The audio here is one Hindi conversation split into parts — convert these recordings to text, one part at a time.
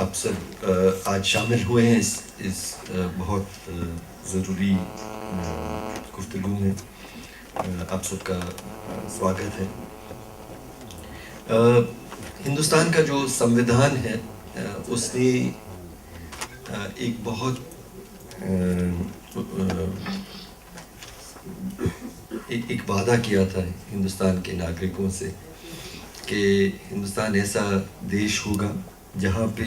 आप सब आज शामिल हुए हैं इस बहुत ज़रूरी गुफ्तगू में। आप सबका स्वागत है। हिंदुस्तान का जो संविधान है उसने एक बहुत एक वादा किया था हिंदुस्तान के नागरिकों से कि हिंदुस्तान ऐसा देश होगा जहाँ पे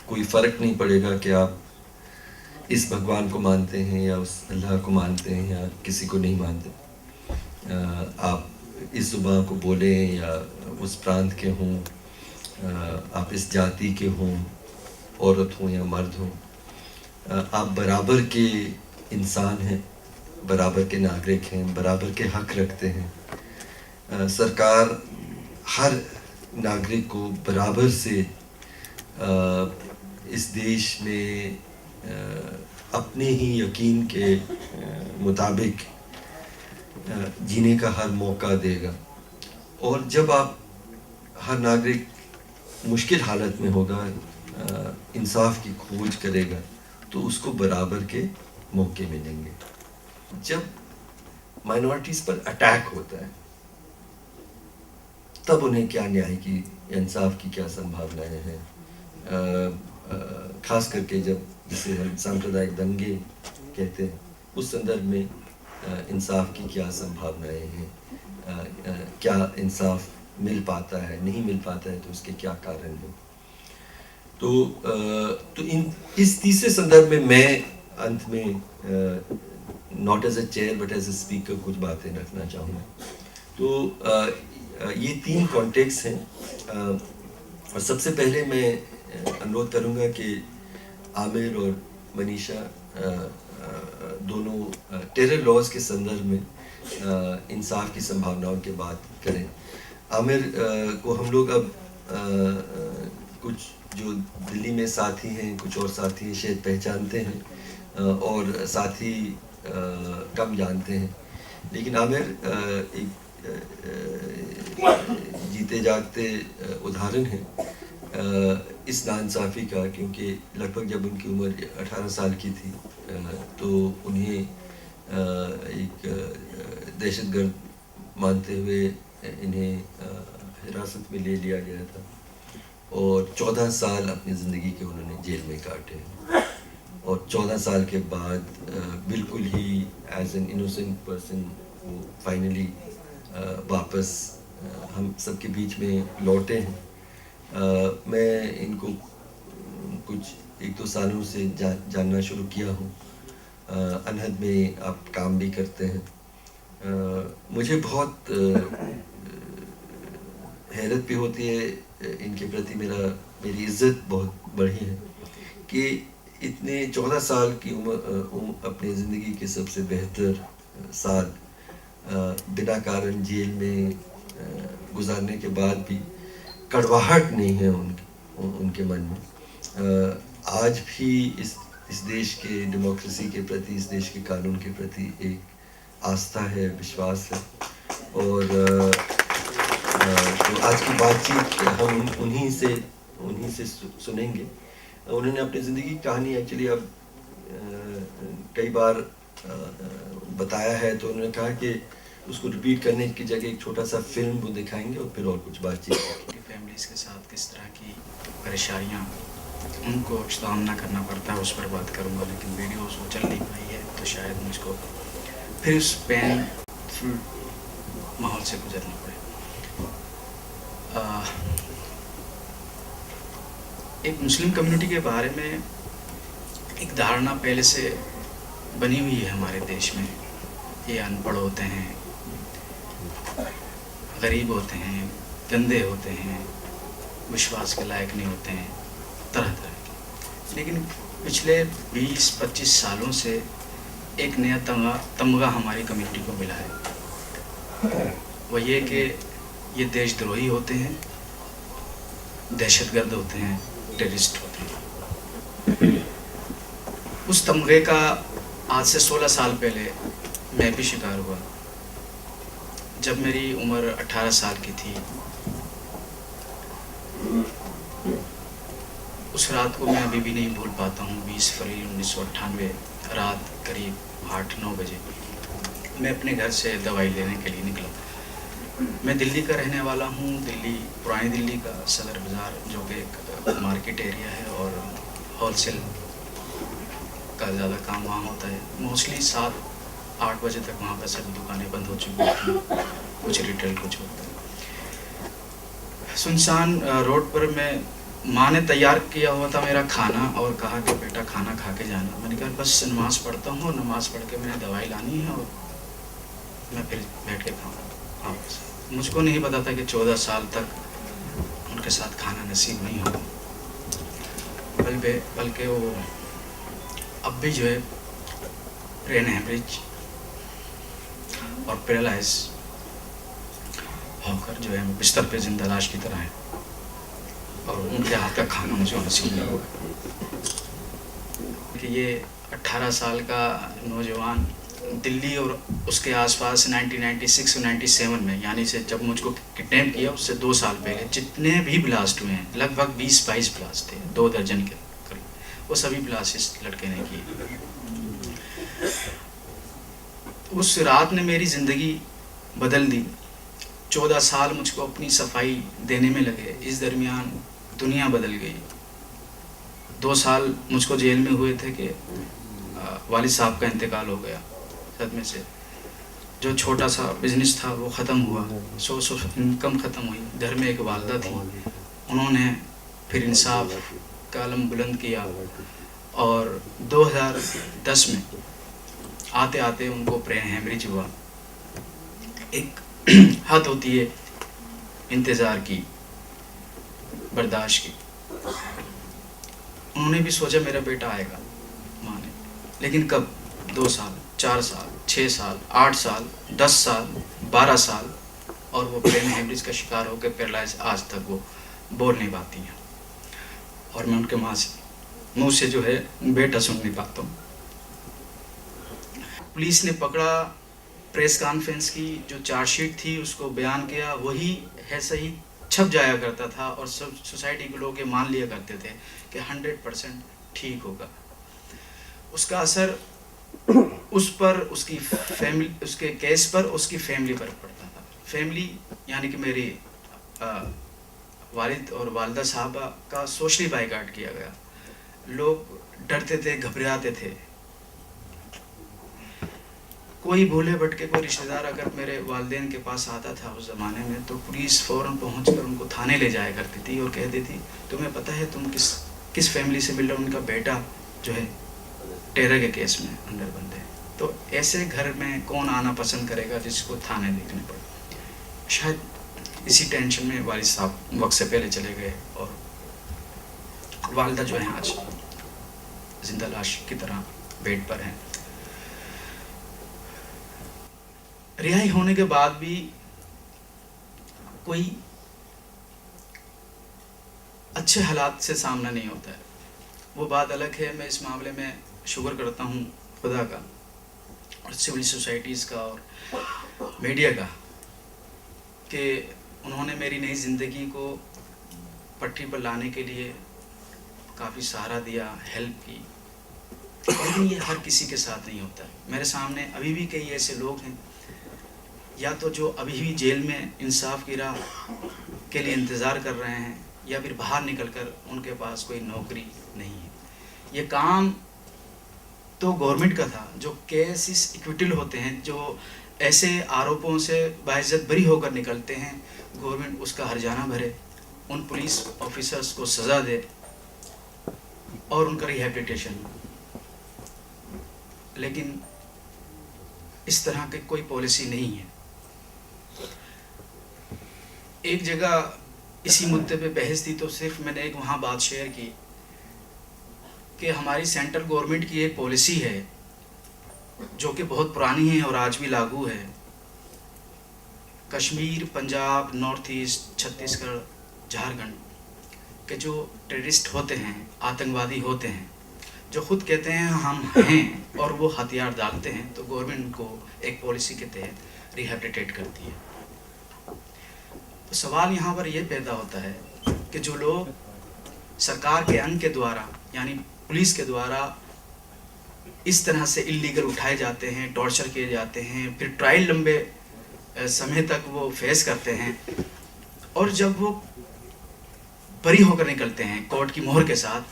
कोई फ़र्क नहीं पड़ेगा कि आप इस भगवान को मानते हैं या उस अल्लाह को मानते हैं या किसी को नहीं मानते। आप इस ज़ुबान को बोलें या उस प्रांत के हों, आप इस जाति के हों, औरत हों या मर्द हों, आप बराबर के इंसान हैं, बराबर के नागरिक हैं, बराबर के हक रखते हैं। सरकार हर नागरिक को बराबर से इस देश में अपने ही यकीन के मुताबिक जीने का हर मौका देगा। और जब आप हर नागरिक मुश्किल हालत में होगा, इंसाफ की खोज करेगा, तो उसको बराबर के मौके मिलेंगे। जब माइनॉरिटीज़ पर अटैक होता है तब उन्हें क्या न्याय की, इंसाफ की क्या संभावनाएं हैं। ख़ास करके जब जिसे हम सांप्रदायिक दंगे कहते हैं, उस संदर्भ में इंसाफ की क्या संभावनाएं हैं, क्या इंसाफ मिल पाता है, नहीं मिल पाता है तो उसके क्या कारण हैं। तो इस तीसरे संदर्भ में मैं अंत में not as a chair but as a speaker कुछ बातें रखना चाहूँगा। तो ये तीन कॉन्टेक्स्ट हैं। और सबसे पहले मैं अनुरोध करूँगा कि आमिर और मनीषा दोनों टेरर लॉज के संदर्भ में इंसाफ की संभावनाओं की बात करें। आमिर को हम लोग अब कुछ जो दिल्ली में साथी हैं, कुछ और साथी शायद पहचानते हैं और साथी कम जानते हैं, लेकिन आमिर एक जीते जागते उदाहरण है इस नाइंसाफ़ी का, क्योंकि लगभग जब उनकी उम्र 18 साल की थी तो उन्हें एक दहशतगर्द मानते हुए इन्हें हिरासत में ले लिया गया था और 14 साल अपनी ज़िंदगी के उन्होंने जेल में काटे। और 14 साल के बाद बिल्कुल ही एज एन इनोसेंट पर्सन वो फाइनली वापस हम सबके बीच में लौटे हैं। मैं इनको कुछ 1-2 सालों से जानना शुरू किया हूँ। अनहद में आप काम भी करते हैं। मुझे बहुत हैरत भी होती है इनके प्रति, मेरी इज़्ज़त बहुत बढ़ी है कि इतने 14 साल की उम्र अपनी ज़िंदगी के सबसे बेहतर साल बिना कारण जेल में गुजारने के बाद भी कड़वाहट नहीं है उनके मन में। आज भी इस देश के डेमोक्रेसी के प्रति, इस देश के कानून के प्रति एक आस्था है, विश्वास है। और तो आज की बातचीत हम उन्हीं से सुनेंगे। उन्होंने अपनी ज़िंदगी की कहानी एक्चुअली अब कई बार बताया है, तो उन्होंने कहा कि उसको रिपीट करने की जगह एक छोटा सा फिल्म वो दिखाएंगे और फिर और कुछ बातचीत करेंगे। फैमिलीज़ के साथ किस तरह की परेशानियाँ उनको सामना करना पड़ता है उस पर बात करूँगा, लेकिन वीडियो वो चल नहीं पाई है तो शायद मुझको फिर उस पेनफुल माहौल से गुजरना पड़े। एक मुस्लिम कम्युनिटी के बारे में एक धारणा पहले से बनी हुई है हमारे देश में। ये अनपढ़ होते हैं, गरीब होते हैं, गंदे होते हैं, विश्वास के लायक नहीं होते हैं, तरह तरह के। लेकिन पिछले 20-25 सालों से एक नया तमगा हमारी कम्युनिटी को मिला है। वह ये कि ये देशद्रोही होते हैं, दहशतगर्द होते हैं, टेररिस्ट होते हैं। उस तमगे का आज से 16 साल पहले मैं भी शिकार हुआ। जब मेरी उम्र 18 साल की थी, उस रात को मैं अभी भी नहीं भूल पाता हूँ। 20 फरवरी 1998 रात करीब 8-9 बजे मैं अपने घर से दवाई लेने के लिए निकला। मैं दिल्ली का रहने वाला हूँ, दिल्ली, पुरानी दिल्ली का सदर बाज़ार, जो कि एक मार्केट एरिया है और होलसेल का ज़्यादा काम वहाँ होता है। मोस्टली 7-8 बजे तक वहाँ पर सभी दुकानें बंद हो चुकी थी, कुछ रिटेल, कुछ होता है। सुनसान रोड पर मैं, माँ ने तैयार किया हुआ था मेरा खाना और कहा कि बेटा खाना खा के जाना। मैंने कहा बस नमाज़ पढ़ता हूँ, नमाज़ पढ़ के मैंने दवाई लानी है और मैं फिर बैठ के खाऊँगा। मुझको नहीं पता था कि 14 साल तक उनके साथ खाना नसीब नहीं होगा। बल्कि वो अब भी जो है ब्रेन हेमरेज और पैरालाइज होकर जो है बिस्तर पे जिंदा लाश की तरह है और उनके हाथ का खाना मुझे नसीब नहीं होगा। कि ये 18 साल का नौजवान दिल्ली और उसके आसपास 1996 और 97 में, यानी से जब मुझको किडनैप किया उससे 2 साल पहले जितने भी ब्लास्ट हुए हैं, लगभग 20-22 ब्लास्ट थे, 2 दर्जन के करीब, वो सभी ब्लास्ट इस लड़के ने किए। उस रात ने मेरी ज़िंदगी बदल दी। 14 साल मुझको अपनी सफाई देने में लगे, इस दरमियान दुनिया बदल गई। 2 साल मुझको जेल में हुए थे कि वालिद साहब का इंतकाल हो गया सदमे से। जो छोटा सा बिजनेस था वो ख़त्म हुआ, सोर्स ऑफ इनकम ख़त्म हुई। घर में एक वालदा थी, उन्होंने फिर इंसाफ का आलम बुलंद किया और 2010 में आते आते उनको ब्रेन हेमरेज हुआ। एक हद होती है इंतज़ार की, बर्दाश्त की। उन्होंने भी सोचा मेरा बेटा आएगा, माँ ने, लेकिन कब? 2 साल, 4 साल, 6 साल, 8 साल, 10 साल, 12 साल, और वो ब्रेन हेमरेज का शिकार होकर पैरालाइज आज तक वो बोल नहीं पाती हैं और मैं उनके मुँह से जो है बेटा सुन नहीं पाता हूँ। पुलिस ने पकड़ा, प्रेस कॉन्फ्रेंस की जो चार्जशीट थी उसको बयान किया, वही है सही छप जाया करता था और सब सोसाइटी के लोग ये मान लिया करते थे कि 100% ठीक होगा। उसका असर उस पर, उसकी फैमिली, उसके केस पर, उसकी फैमिली पर पड़ता था। फैमिली यानी कि मेरी वालिद और वालदा साहबा का सोशली बाइकाट किया गया। लोग डरते थे, घबराते थे। कोई भूले भटके कोई रिश्तेदार अगर मेरे वालिदैन के पास आता था उस ज़माने में, तो पुलिस फ़ौरन पहुंचकर उनको थाने ले जाया करती थी और कह देती, तुम्हें पता है तुम किस फैमिली से मिल रहे हो? उनका बेटा जो है टेरर के केस में अंदर बंद है। तो ऐसे घर में कौन आना पसंद करेगा जिसको थाने देखने पड़े? शायद इसी टेंशन में वालिद साहब वक्त से पहले चले गए और वालदा जो है आज जिंदा लाश की तरह बेड पर हैं। रिहाई होने के बाद भी कोई अच्छे हालात से सामना नहीं होता है, वो बात अलग है। मैं इस मामले में शुक्र करता हूँ खुदा का और सिविल सोसाइटीज़ का और मीडिया का कि उन्होंने मेरी नई ज़िंदगी को पटरी पर लाने के लिए काफ़ी सहारा दिया, हेल्प की। लेकिन ये हर किसी के साथ नहीं होता है। मेरे सामने अभी भी कई ऐसे लोग हैं, या तो जो अभी भी जेल में इंसाफ की राह के लिए इंतज़ार कर रहे हैं, या फिर बाहर निकलकर उनके पास कोई नौकरी नहीं है। ये काम तो गवर्नमेंट का था, जो केसेस इक्विटल होते हैं, जो ऐसे आरोपों से बाइज्जत बरी होकर निकलते हैं, गवर्नमेंट उसका हर्जाना भरे, उन पुलिस ऑफिसर्स को सज़ा दे और उनका रिहेबिलिटेशन। लेकिन इस तरह की कोई पॉलिसी नहीं है। एक जगह इसी मुद्दे पे बहस थी तो सिर्फ मैंने एक वहाँ बात शेयर की कि हमारी सेंट्रल गवर्नमेंट की एक पॉलिसी है जो कि बहुत पुरानी है और आज भी लागू है। कश्मीर, पंजाब, नॉर्थ ईस्ट, छत्तीसगढ़, झारखंड के जो टेररिस्ट होते हैं, आतंकवादी होते हैं, जो खुद कहते हैं हम हैं और वो हथियार डालते हैं, तो गवर्नमेंट उनको एक पॉलिसी के तहत रिहेबिलिटेट करती है। तो सवाल यहाँ पर ये पैदा होता है कि जो लोग सरकार के अंग के द्वारा यानी पुलिस के द्वारा इस तरह से इलीगल उठाए जाते हैं, टॉर्चर किए जाते हैं, फिर ट्रायल लंबे समय तक वो फेस करते हैं, और जब वो बरी होकर निकलते हैं कोर्ट की मोहर के साथ,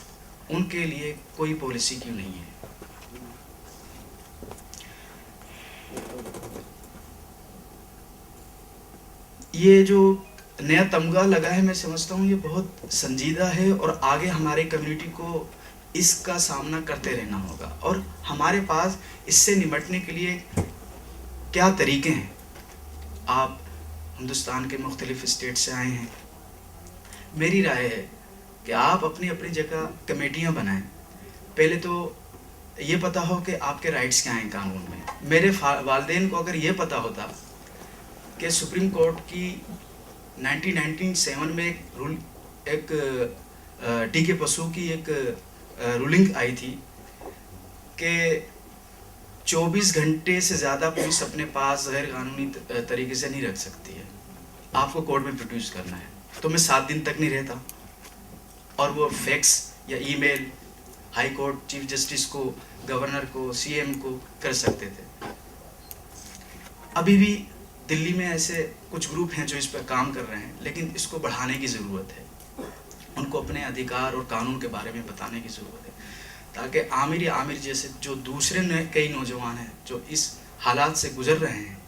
उनके लिए कोई पॉलिसी क्यों नहीं है? ये जो नया तमगा लगा है, मैं समझता हूँ ये बहुत संजीदा है और आगे हमारे कम्युनिटी को इसका सामना करते रहना होगा। और हमारे पास इससे निपटने के लिए क्या तरीके हैं? आप हिंदुस्तान के मुख्तलिफ स्टेट से आए हैं, मेरी राय है कि आप अपनी अपनी जगह कमेटियां बनाएं। पहले तो ये पता हो कि आपके राइट्स क्या हैं कानून में। मेरे वालिदैन को अगर ये पता होता कि सुप्रीम कोर्ट की 1997 में एक टी.के. पसू की एक रूलिंग आई थी कि 24 घंटे से ज़्यादा पुलिस अपने पास गैर कानूनी तरीके से नहीं रख सकती है, आपको कोर्ट में प्रोड्यूस करना है। तो मैं 7 दिन तक नहीं रहता, और वो फैक्स या email high court chief justice को, गवर्नर को, सीएम को कर सकते थे। अभी भी दिल्ली में ऐसे कुछ ग्रुप हैं जो इस पर काम कर रहे हैं, लेकिन इसको बढ़ाने की ज़रूरत है। उनको अपने अधिकार और कानून के बारे में बताने की ज़रूरत है, ताकि आमिर जैसे जो दूसरे कई नौजवान हैं जो इस हालात से गुजर रहे हैं,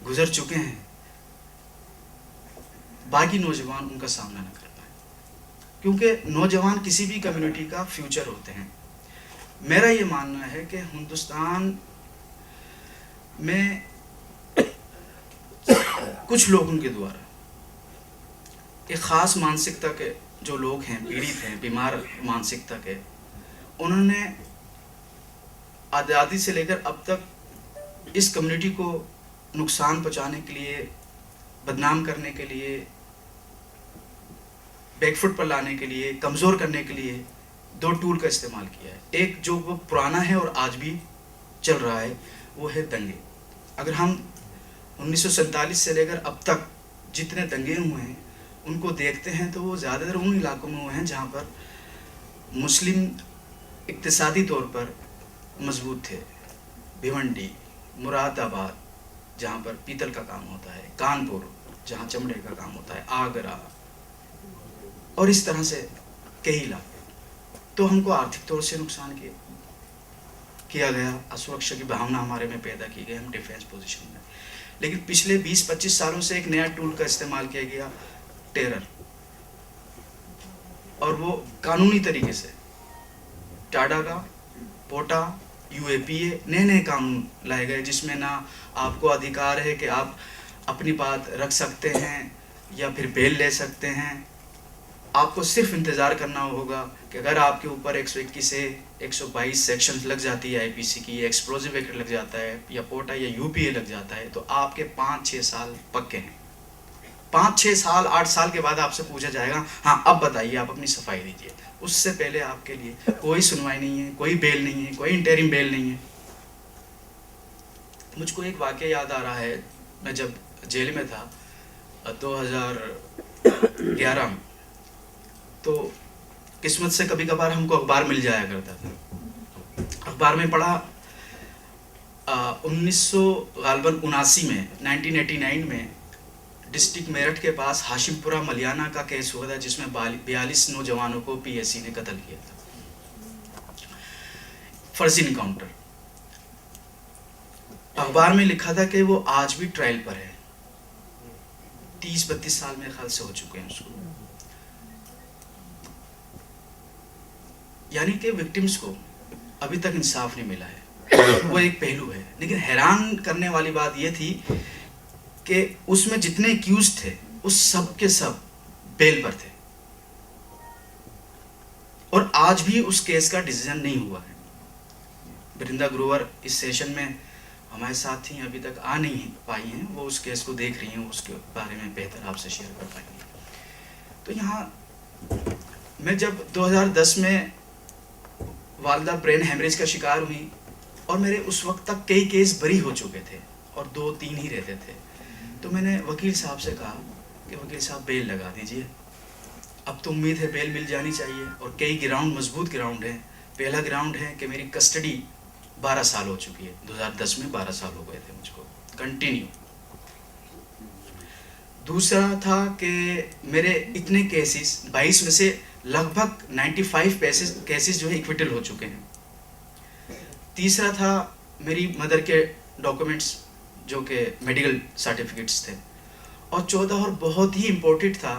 गुजर चुके हैं, बाकी नौजवान उनका सामना न कर पाए, क्योंकि नौजवान किसी भी कम्युनिटी का फ्यूचर होते हैं। मेरा ये मानना है कि हिंदुस्तान में कुछ लोगों के द्वारा एक ख़ास मानसिकता के जो लोग हैं, पीड़ित हैं, बीमार मानसिकता के, उन्होंने आज़ादी से लेकर अब तक इस कम्युनिटी को नुकसान पहुंचाने के लिए, बदनाम करने के लिए, बैकफुट पर लाने के लिए, कमज़ोर करने के लिए 2 टूल का इस्तेमाल किया है। एक जो वो पुराना है और आज भी चल रहा है, वो है दंगे। अगर हम 1947 से लेकर अब तक जितने दंगे हुए हैं उनको देखते हैं तो वो ज़्यादातर उन इलाकों में हुए हैं जहाँ पर मुस्लिम इक्तिसादी तौर पर मजबूत थे। भिवंडी, मुरादाबाद जहाँ पर पीतल का काम होता है, कानपुर जहाँ चमड़े का काम होता है, आगरा, और इस तरह से कई इलाके। तो हमको आर्थिक तौर से नुकसान किया गया, असुरक्षा की भावना हमारे में पैदा की गई, हम डिफेंस पोजीशन में। लेकिन पिछले 20-25 सालों से एक नया टूल का इस्तेमाल किया गया, टेरर, और वो कानूनी तरीके से टाडा का, पोटा, यूएपीए, नए कानून लाए गए जिसमें ना आपको अधिकार है कि आप अपनी बात रख सकते हैं या फिर बेल ले सकते हैं। आपको सिर्फ इंतज़ार करना होगा कि अगर आपके ऊपर 121 से 122 सेक्शन लग जाती है आईपीसी की, एक्सप्लोजिव एक्ट लग जाता है, या पोटा या यूपीए लग जाता है, तो आपके 5-6 साल पक्के हैं। 5-6 साल, 8 साल के बाद आपसे पूछा जाएगा, हाँ अब बताइए, आप अपनी सफाई दीजिए। उससे पहले आपके लिए कोई सुनवाई नहीं है, कोई बेल नहीं है, कोई इंटरिम बेल नहीं है। मुझको एक वाक़या याद आ रहा है, मैं जब जेल में था 2011 में, तो किस्मत से कभी कभार हमको अखबार मिल जाया करता था। अखबार में पढ़ा 1979 में 1989 में डिस्ट्रिक्ट मेरठ के पास हाशिमपुरा मलियाना का केस हुआ था, जिसमें 42 नौजवानों को पीएससी ने कत्ल किया था, फर्जी इनकाउंटर। अखबार में लिखा था कि वो आज भी ट्रायल पर है, 30-32 साल मेरे ख्याल से हो चुके हैं उसको। यानी कि विक्टिम्स को अभी तक इंसाफ नहीं मिला है, वो एक पहलू है। लेकिन हैरान करने वाली बात ये थी कि उसमें जितने एक्यूज थे उस सब के सब बेल पर थे, और आज भी उस केस का डिसीजन नहीं हुआ है। वृंदा ग्रोवर इस सेशन में हमारे साथ ही अभी तक आ नहीं पाई हैं, वो उस केस को देख रही हैं, उसके बारे में बेहतर आपसे शेयर कर पाएंगे। तो यहाँ मैं जब 2010 में वालदा ब्रेन हेमरेज का शिकार हुई, और मेरे उस वक्त तक कई केस बरी हो चुके थे और 2-3 ही रहते थे, तो मैंने वकील साहब से कहा कि वकील साहब बेल लगा दीजिए, अब तो उम्मीद है बेल मिल जानी चाहिए। और कई ग्राउंड, मजबूत ग्राउंड हैं। पहला ग्राउंड है कि मेरी कस्टडी 12 साल हो चुकी है। 2010 में 12 साल हो गए थे मुझको कंटिन्यू। दूसरा था कि मेरे इतने केसेस 22 में से लगभग 95 केसेस जो है इक्विटल हो चुके हैं। तीसरा था मेरी मदर के डॉक्यूमेंट्स जो कि मेडिकल सर्टिफिकेट्स थे। और चौथा और बहुत ही इम्पोर्टेंट था,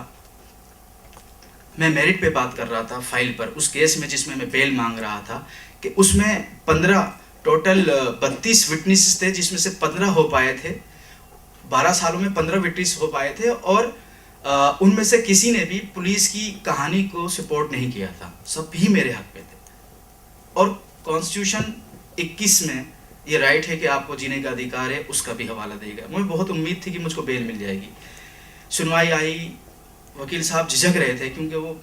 मैं मेरिट पे बात कर रहा था फाइल पर, उस केस में जिसमें मैं बेल मांग रहा था, कि उसमें 15 टोटल 32 विटनेसेस थे, जिसमें से 15 हो पाए थे। 12 सालों में 15 विटनेस हो पाए थे। और उनमें से किसी ने भी पुलिस की कहानी को सपोर्ट नहीं किया था, सब भी मेरे हक पे थे। और कॉन्स्टिट्यूशन 21 में ये राइट है कि आपको जीने का अधिकार है, उसका भी हवाला देगा। मुझे बहुत उम्मीद थी कि मुझको बेल मिल जाएगी। सुनवाई आई, वकील साहब झिझक रहे थे क्योंकि वो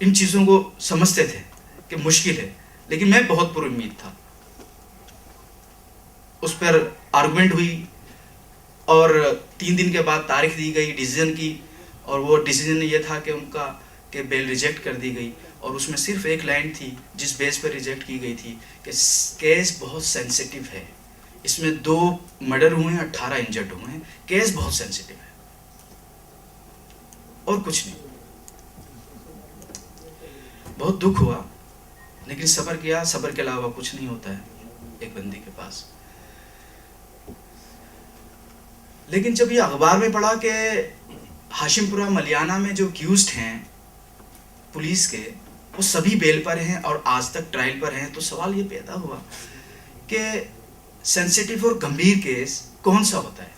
इन चीज़ों को समझते थे कि मुश्किल है, लेकिन मैं बहुत पुरुम्मीद था। उस पर आर्गुमेंट हुई और 3 दिन के बाद तारीख दी गई डिसीजन की। और वो डिसीजन ये था कि उनका कि बेल रिजेक्ट कर दी गई। और उसमें सिर्फ एक लाइन थी जिस बेस पर रिजेक्ट की गई थी कि केस बहुत सेंसिटिव है, इसमें 2 मर्डर हुए हैं, 18 इंजर्ड हुए हैं, केस बहुत सेंसिटिव है, और कुछ नहीं। बहुत दुख हुआ, लेकिन सब्र किया। सब्र के अलावा कुछ नहीं होता है एक बंदी के पास। लेकिन जब ये अखबार में पढ़ा कि हाशिमपुरा मलियाना में जो अक्यूज्ड हैं पुलिस के, वो सभी बेल पर हैं और आज तक ट्रायल पर हैं, तो सवाल ये पैदा हुआ कि सेंसिटिव और गंभीर केस कौन सा होता है,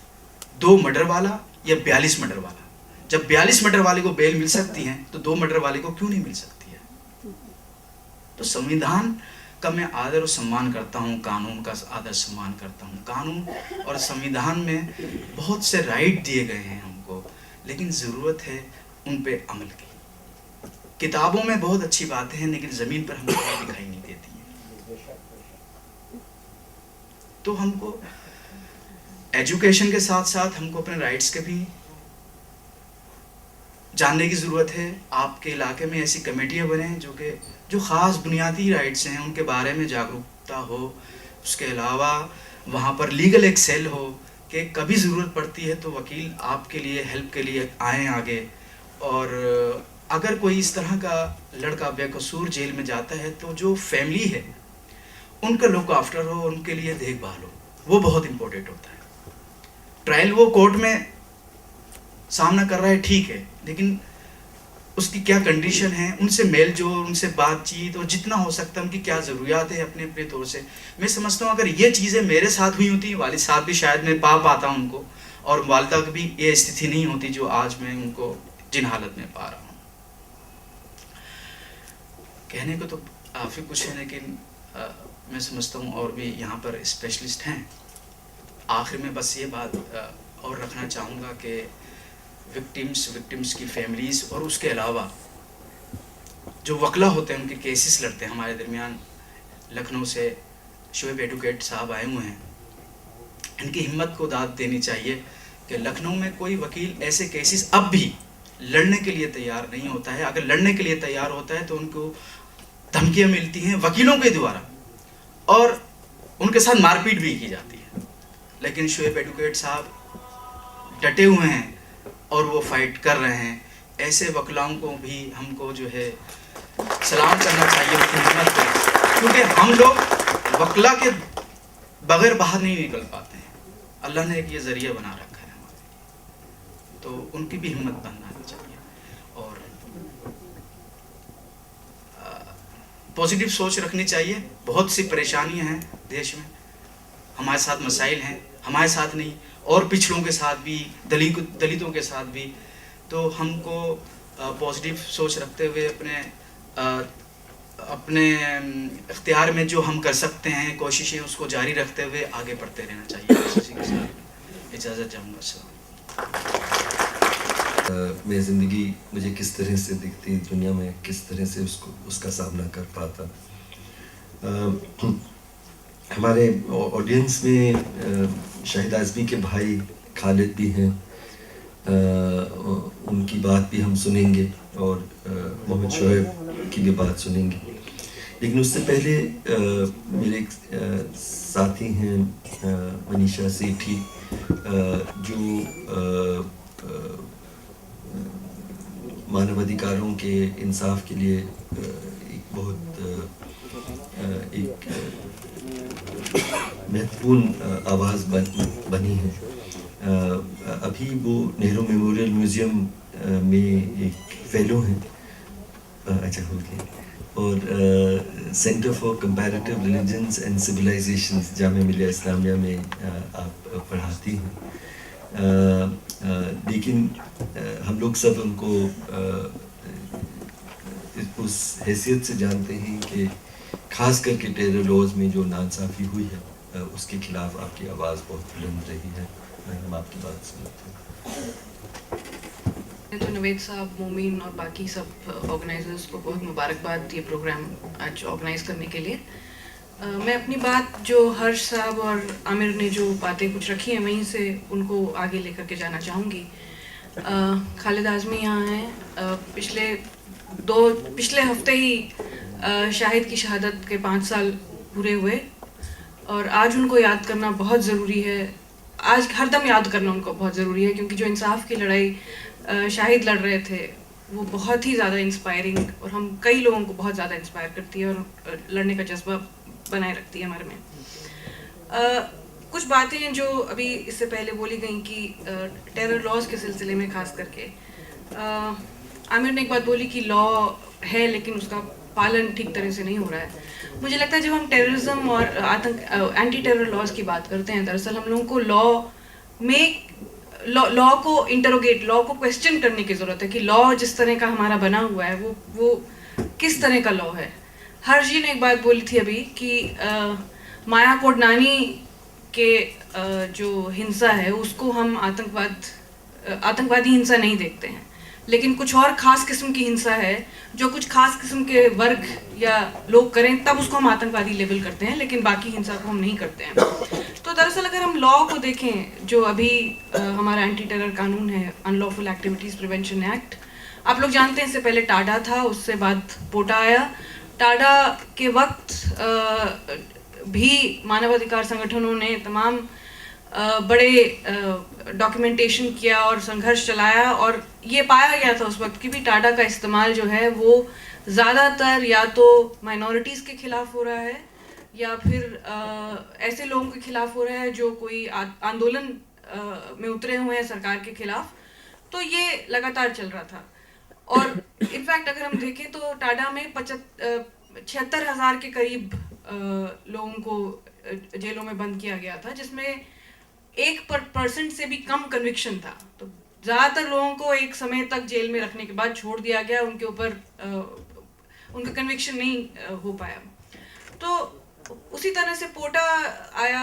2 मर्डर वाला या 42 मर्डर वाला? जब 42 मर्डर वाले को बेल मिल सकती है तो 2 मर्डर वाले को क्यों नहीं मिल सकती है? तो संविधान का मैं आदर और सम्मान करता हूँ, कानून का आदर सम्मान करता हूँ। कानून और संविधान में बहुत से राइट दिए गए हैं हमको, लेकिन ज़रूरत है उन पे अमल की। किताबों में बहुत अच्छी बातें हैं, लेकिन ज़मीन पर हमको दिखाई नहीं देती है। तो हमको एजुकेशन के साथ साथ हमको अपने राइट्स के भी जानने की ज़रूरत है। आपके इलाके में ऐसी कमेटियाँ बने जो ख़ास बुनियादी राइट्स हैं उनके बारे में जागरूकता हो। उसके अलावा वहाँ पर लीगल एक सेल हो कि कभी ज़रूरत पड़ती है तो वकील आपके लिए हेल्प के लिए आएँ आगे। और अगर कोई इस तरह का लड़का बेकसूर जेल में जाता है तो जो फैमिली है उनका लुक आफ्टर हो, उनके लिए देखभाल हो, वो बहुत इम्पोर्टेंट होता है। ट्रायल वो कोर्ट में सामना कर रहा है, ठीक है, लेकिन उसकी क्या कंडीशन है, उनसे मेल जोल, उनसे बातचीत, और जितना हो सकता है उनकी क्या ज़रूरियात है अपने अपने तौर से। मैं समझता हूँ अगर ये चीज़ें मेरे साथ हुई होती, वालिद साहब भी शायद मैं पा पाता उनको, और वालिदा की भी ये स्थिति नहीं होती जो आज मैं उनको जिन हालत में पा रहा हूँ। कहने को तो काफ़ी कुछ है, लेकिन मैं समझता हूँ और भी यहाँ पर स्पेशलिस्ट हैं। आखिर में बस ये बात और रखना चाहूँगा कि विक्टिम्स की फैमिलीज़ और उसके अलावा जो वकला होते हैं, उनके केसेस लड़ते हैं। हमारे दरमियान लखनऊ से शोएब एडवोकेट साहब आए हुए हैं। इनकी हिम्मत को दाद देनी चाहिए कि लखनऊ में कोई वकील ऐसे केसेस अब भी लड़ने के लिए तैयार नहीं होता है। अगर लड़ने के लिए तैयार होता है तो उनको धमकियाँ मिलती हैं वकीलों के द्वारा, और उनके साथ मारपीट भी की जाती है। लेकिन शोएब एडवोकेट साहब डटे हुए हैं और वो फाइट कर रहे हैं। ऐसे वकलाओं को भी हमको जो है सलाम करना चाहिए उनकी हिम्मत पे, क्योंकि हम लोग वकला के बगैर बाहर नहीं निकल पाते हैं। अल्लाह ने एक ये ज़रिया बना रखा है हमारे लिए, तो उनकी भी हिम्मत बनना चाहिए। और पॉजिटिव सोच रखनी चाहिए। बहुत सी परेशानियां हैं देश में, हमारे साथ मसाइल हैं, हमारे साथ नहीं और पिछड़ों के साथ भी, दलितों के साथ भी। तो हमको पॉजिटिव सोच रखते हुए अपने इख्तियार में जो हम कर सकते हैं कोशिशें, उसको जारी रखते हुए आगे बढ़ते रहना चाहिए। इसी के साथ इजाज़त चाहूँगा। मैं ज़िंदगी मुझे किस तरह से दिखती दुनिया में, किस तरह से उसका सामना कर पाता। हमारे ऑडियंस में शाहिद आज़मी के भाई खालिद भी हैं, उनकी बात भी हम सुनेंगे और मोहम्मद शोएब की भी बात सुनेंगे। लेकिन उससे पहले मेरे एक साथी हैं मनीषा सेठी, जो मानवाधिकारों के इंसाफ के लिए एक बहुत एक महत्वपूर्ण आवाज़ बनी है। अभी वो नेहरू मेमोरियल म्यूज़ियम में एक फेलो हैं, अच्छा हो गया, और centre for comparative religions and civilisations Jamia Millia Islamia में आप पढ़ाती हैं। लेकिन हम लोग सब उनको उस हैसियत से जानते हैं कि ख़ास करके टेरर लॉज में जो नाइंसाफ़ी हुई है उसके खिलाफ आपकी आवाज़ बहुत बुलंद रही है। हम आपकी बात सुनते हैं। तो नवेद साहब, मोमिन और बाकी सब ऑर्गेनाइजर्स को बहुत मुबारकबाद ये प्रोग्राम आज ऑर्गेनाइज करने के लिए। मैं अपनी बात जो हर्ष साहब और आमिर ने जो बातें कुछ रखी हैं वहीं से उनको आगे लेकर के जाना चाहूँगी। खालिद आज़मी यहाँ हैं। पिछले हफ्ते ही शाहिद की शहादत के 5 साल पूरे हुए और आज उनको याद करना बहुत ज़रूरी है। आज हरदम याद करना उनको बहुत ज़रूरी है, क्योंकि जो इंसाफ की लड़ाई शाहिद लड़ रहे थे वो बहुत ही ज़्यादा इंस्पायरिंग और हम कई लोगों को बहुत ज़्यादा इंस्पायर करती है और लड़ने का जज्बा बनाए रखती है हमारे में। कुछ बातें हैं जो अभी इससे पहले बोली गई कि टेरर लॉज के सिलसिले में ख़ास करके आमिर ने एक बात बोली कि लॉ है लेकिन उसका पालन ठीक तरह से नहीं हो रहा है। मुझे लगता है जब हम टेररिज्म और एंटी टेरर लॉज की बात करते हैं, दरअसल हम लोगों को लॉ को इंटरोगेट, लॉ को क्वेश्चन करने की ज़रूरत है कि लॉ जिस तरह का हमारा बना हुआ है वो किस तरह का लॉ है। हर्ष जी ने एक बात बोली थी अभी कि माया कोडनानी के जो हिंसा है उसको हम आतंकवादी हिंसा नहीं देखते हैं, लेकिन कुछ और ख़ास किस्म की हिंसा है जो कुछ ख़ास किस्म के वर्ग या लोग करें तब उसको हम आतंकवादी लेबल करते हैं, लेकिन बाकी हिंसा को हम नहीं करते हैं। तो दरअसल अगर हम लॉ को देखें, जो अभी हमारा एंटी टेरर कानून है, अनलॉफुल एक्टिविटीज़ प्रिवेंशन एक्ट, आप लोग जानते हैं इससे पहले टाडा था, उससे बाद पोटा आया। टाडा के वक्त भी मानवाधिकार संगठनों ने तमाम बड़े डॉक्यूमेंटेशन किया और संघर्ष चलाया और ये पाया गया था उस वक्त कि भी टाडा का इस्तेमाल जो है वो ज़्यादातर या तो माइनॉरिटीज़ के ख़िलाफ़ हो रहा है या फिर ऐसे लोगों के ख़िलाफ़ हो रहा है जो कोई आंदोलन में उतरे हुए हैं सरकार के ख़िलाफ़। तो ये लगातार चल रहा था और इनफैक्ट अगर हम देखें तो टाडा में 76,000 के करीब लोगों को जेलों में बंद किया गया था, जिसमें 1% से भी कम कन्विक्शन था। तो ज़्यादातर लोगों को एक समय तक जेल में रखने के बाद छोड़ दिया गया, उनके ऊपर उनका कन्विक्शन नहीं हो पाया। तो उसी तरह से पोटा आया।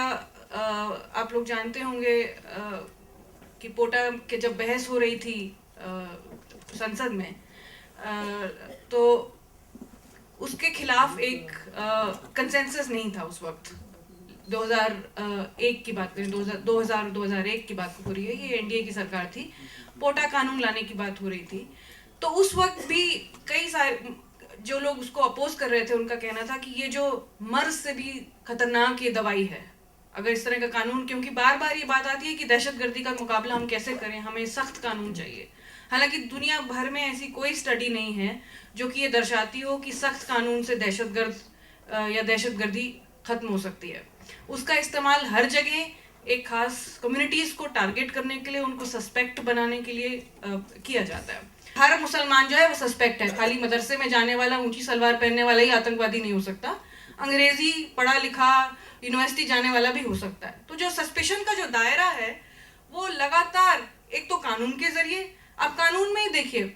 आप लोग जानते होंगे कि पोटा के जब बहस हो रही थी संसद में, तो उसके खिलाफ एक कंसेंसस नहीं था उस वक्त। 2001 की बात करें, 2001 की बात हो रही है, ये एनडीए की सरकार थी, पोटा कानून लाने की बात हो रही थी। तो उस वक्त भी कई सारे जो लोग उसको अपोज कर रहे थे उनका कहना था कि ये जो मर्ज से भी खतरनाक ये दवाई है अगर इस तरह का कानून, क्योंकि बार बार ये बात आती है कि दहशतगर्दी का मुकाबला हम कैसे करें, हमें सख्त कानून चाहिए। हालांकि दुनिया भर में ऐसी कोई स्टडी नहीं है जो कि ये दर्शाती हो कि सख्त कानून से दहशतगर्द या दहशतगर्दी खत्म हो सकती है। उसका इस्तेमाल हर जगह एक खास कम्युनिटीज़ को टारगेट करने के लिए, उनको सस्पेक्ट बनाने के लिए किया जाता है। हर मुसलमान जो है वो सस्पेक्ट है। खाली मदरसे में जाने वाला, ऊंची सलवार पहनने वाला ही आतंकवादी नहीं हो सकता, अंग्रेजी पढ़ा लिखा यूनिवर्सिटी जाने वाला भी हो सकता है। तो जो सस्पेशन का जो दायरा है वो लगातार, एक तो कानून के जरिए, अब कानून में ही देखिए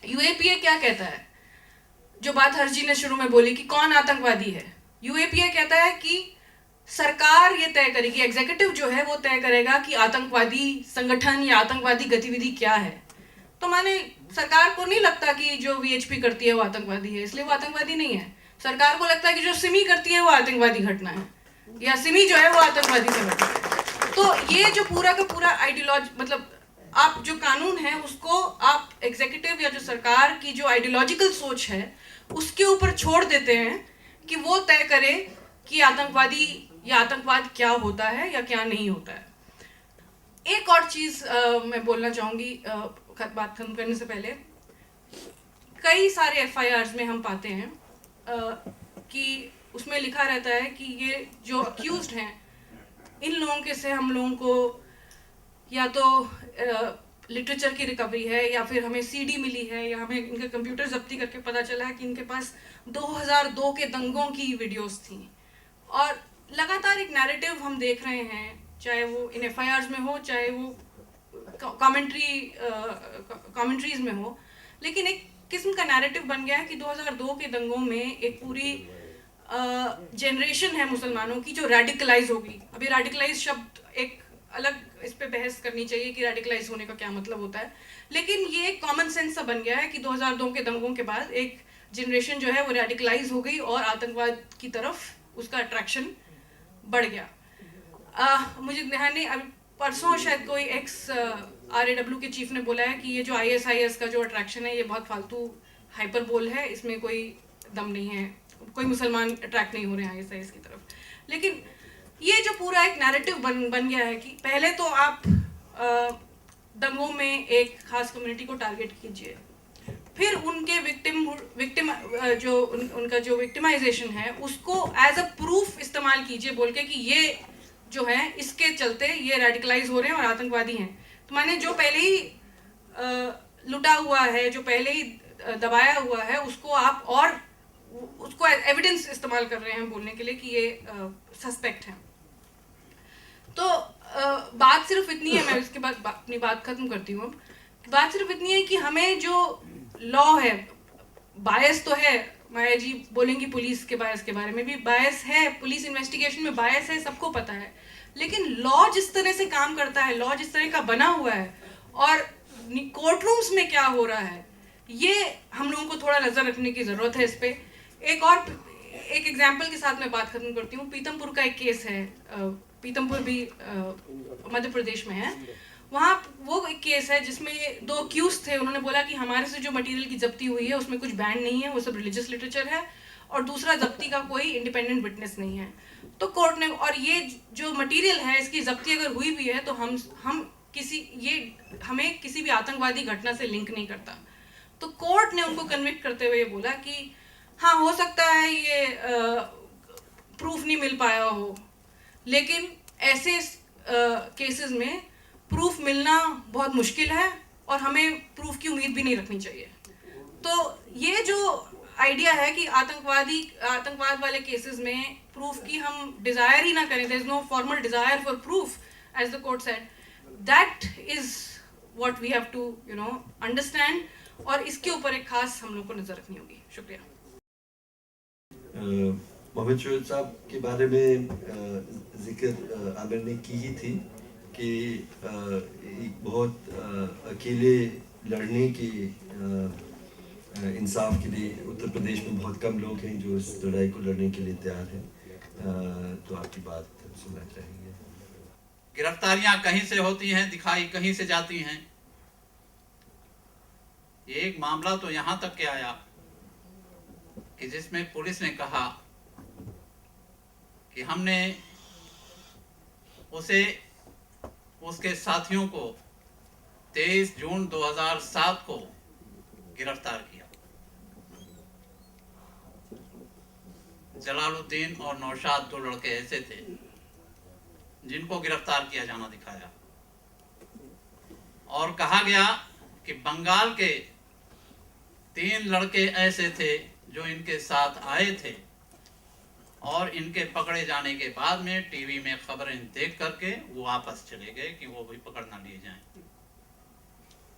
यूएपीए क्या कहता है, जो बात हर्ष जी ने शुरू में बोली कि कौन आतंकवादी है। यूएपीए कहता है कि सरकार ये तय करेगी, एग्जीक्यूटिव जो है वो तय करेगा कि आतंकवादी संगठन या आतंकवादी गतिविधि क्या है। तो माने सरकार को नहीं लगता कि जो वीएचपी करती है वो आतंकवादी है, इसलिए वो आतंकवादी नहीं है। सरकार को लगता है कि जो सिमी करती है वो आतंकवादी घटना है, या सिमी जो है वो आतंकवादी संगठन है। तो ये जो पूरा का पूरा आइडियोलॉजी, मतलब आप जो कानून है उसको आप एग्जीक्यूटिव या जो सरकार की जो आइडियोलॉजिकल सोच है उसके ऊपर छोड़ देते हैं कि वो तय करे कि आतंकवादी या आतंकवाद क्या होता है या क्या नहीं होता है। एक और चीज मैं बोलना चाहूंगी बात खत्म करने से पहले। कई सारे FIRs में हम पाते हैं कि उसमें लिखा रहता है कि ये जो अक्यूज्ड हैं इन लोगों के से हम लोगों को या तो लिटरेचर की रिकवरी है या फिर हमें CD मिली है या हमें इनके कंप्यूटर जब्ती करके पता चला है कि इनके पास 2002 के दंगों की वीडियोस थी। और लगातार एक नैरेटिव हम देख रहे हैं, चाहे वो इन FIRs में हो चाहे वो कमेंट्रीज में हो, लेकिन एक किस्म का नैरेटिव बन गया है कि 2002 के दंगों में एक पूरी जनरेशन है मुसलमानों की जो रेडिकलाइज होगी। अभी रेडिकलाइज शब्द एक अलग इस पे बहस करनी चाहिए कि रेडिकलाइज होने का क्या मतलब होता है, लेकिन ये एक कॉमन सेंस सा बन गया है कि 2002 के दंगों के बाद एक जनरेशन जो है वो रेडिकलाइज हो गई और आतंकवाद की तरफ उसका अट्रैक्शन बढ़ गया। मुझे ध्यान नहीं, अभी परसों शायद कोई RAW के चीफ ने बोला है कि ये जो ISIS का जो अट्रैक्शन है ये बहुत फालतू हाइपरबोल है, इसमें कोई दम नहीं है, कोई मुसलमान अट्रैक्ट नहीं हो रहे हैं ISIS की तरफ। लेकिन ये जो पूरा एक नैरेटिव बन गया है कि पहले तो आप दंगों में एक खास कम्युनिटी को टारगेट कीजिए, फिर उनके उनका जो विक्टिमाइजेशन है उसको एज अ प्रूफ इस्तेमाल कीजिए बोल के कि ये जो है इसके चलते ये रेडिकलाइज हो रहे हैं और आतंकवादी हैं। तो माने जो पहले ही लुटा हुआ है, जो पहले ही दबाया हुआ है, उसको आप और उसको एविडेंस इस्तेमाल कर रहे हैं बोलने के लिए कि ये सस्पेक्ट है। तो बात सिर्फ इतनी है, मैं इसके बाद अपनी बात खत्म करती हूँ। बात सिर्फ इतनी है कि हमें जो लॉ है, बायस तो है, माया जी बोलेंगी पुलिस के बायस के बारे में भी, बायस है, पुलिस इन्वेस्टिगेशन में बायस है, सबको पता है। लेकिन लॉ जिस तरह से काम करता है, लॉ जिस तरह का बना हुआ है और कोर्ट रूम्स में क्या हो रहा है, ये हम लोगों को थोड़ा नजर रखने की जरूरत है इस पे। एक एग्जाम्पल के साथ मैं बात खत्म करती हूँ। पीतमपुर का एक केस है, पीतमपुर भी मध्य प्रदेश में है। वहाँ वो एक केस है जिसमें 2 अक्यूज थे। उन्होंने बोला कि हमारे से जो मटेरियल की जब्ती हुई है उसमें कुछ बैंड नहीं है, वो सब रिलीजियस लिटरेचर है, और दूसरा जब्ती का कोई इंडिपेंडेंट विटनेस नहीं है। तो कोर्ट ने, और ये जो मटेरियल है इसकी जब्ती अगर हुई भी है तो हमें किसी भी आतंकवादी घटना से लिंक नहीं करता। तो कोर्ट ने उनको कन्विक्ट करते हुए बोला कि हाँ, हो सकता है ये प्रूफ नहीं मिल पाया हो, लेकिन ऐसे केसेस में प्रूफ मिलना बहुत मुश्किल है और हमें प्रूफ की उम्मीद भी नहीं रखनी चाहिए। तो ये जो आइडिया है कि आतंकवाद वाले केसेस में प्रूफ की हम डिजायर ही ना करें, there is no formal desire for proof as the court said, that is what we have to understand, और इसके ऊपर एक खास हम लोग को नजर रखनी होगी। शुक्रिया। मोहम्मद शोएब साहब के बारे में जिक्र आमिर ने की ही थी कि एक बहुत अकेले लड़ने की इंसाफ के लिए उत्तर प्रदेश में बहुत कम लोग हैं जो इस लड़ाई को लड़ने के लिए तैयार हैं। तो आपकी बात सुनना चाहेंगे। गिरफ्तारियां कहीं से होती हैं, दिखाई कहीं से जाती हैं। एक मामला तो यहाँ तक के आया कि जिसमें पुलिस ने कहा कि हमने उसके साथियों को 23 जून 2007 को गिरफ्तार किया। जलालुद्दीन और नौशाद 2 लड़के ऐसे थे जिनको गिरफ्तार किया जाना दिखाया, और कहा गया कि बंगाल के 3 लड़के ऐसे थे जो इनके साथ आए थे, और इनके पकड़े जाने के बाद में टीवी में खबरें देख करके वो वापस चले गए कि वो भी पकड़ ना लिए जाएं।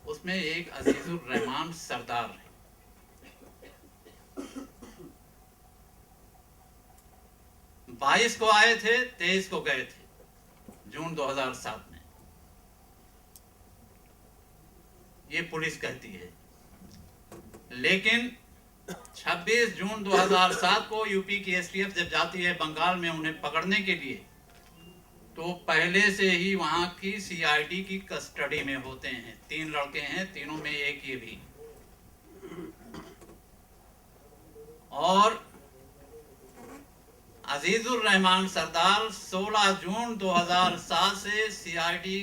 उसमें एक अजीजुर रहमान सरदार है। बाईस को आए थे, 23 को गए थे जून 2007 में, ये पुलिस कहती है। लेकिन 26 जून 2007 को यूपी की STF जब जाती है बंगाल में उन्हें पकड़ने के लिए, तो पहले से ही वहाँ की सीआईडी की कस्टडी में होते हैं। 3 लड़के हैं, तीनों में एक ये भी। और अजीजुर रहमान सरदार 16 जून 2007 से सीआईडी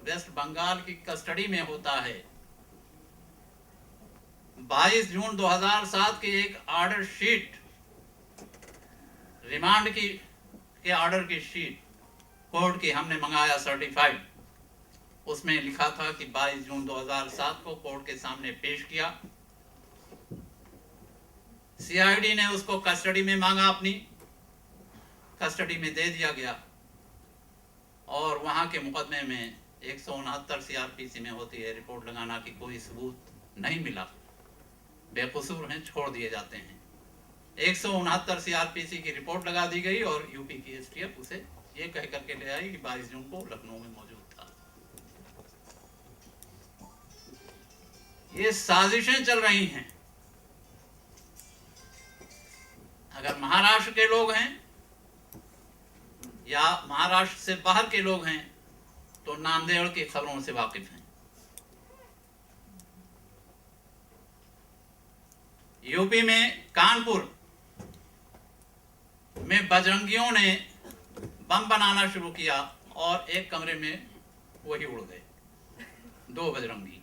वेस्ट बंगाल की कस्टडी में होता है। 22 जून 2007 की एक ऑर्डर शीट, रिमांड की के ऑर्डर की शीट कोर्ट की हमने मंगाया सर्टिफाइड। उसमें लिखा था कि 22 जून 2007 को कोर्ट के सामने पेश किया। सीआईडी ने उसको कस्टडी में मांगा, अपनी कस्टडी में दे दिया गया। और वहां के मुकदमे में 169 सीआरपीसी में होती है, रिपोर्ट लगाना की कोई सबूत नहीं मिला, बेकसूर हैं, छोड़ दिए जाते हैं। 169 सीआरपीसी की रिपोर्ट लगा दी गई और यूपी की एसटीएफ उसे ये कह करके ले आई कि 22 जून को लखनऊ में मौजूद था। ये साजिशें चल रही हैं। अगर महाराष्ट्र के लोग हैं या महाराष्ट्र से बाहर के लोग हैं तो नांदेड़ की खबरों से वाकिफ हैं। यूपी में कानपुर में बजरंगियों ने बम बनाना शुरू किया और एक कमरे में वही उड़ गए, 2 बजरंगी।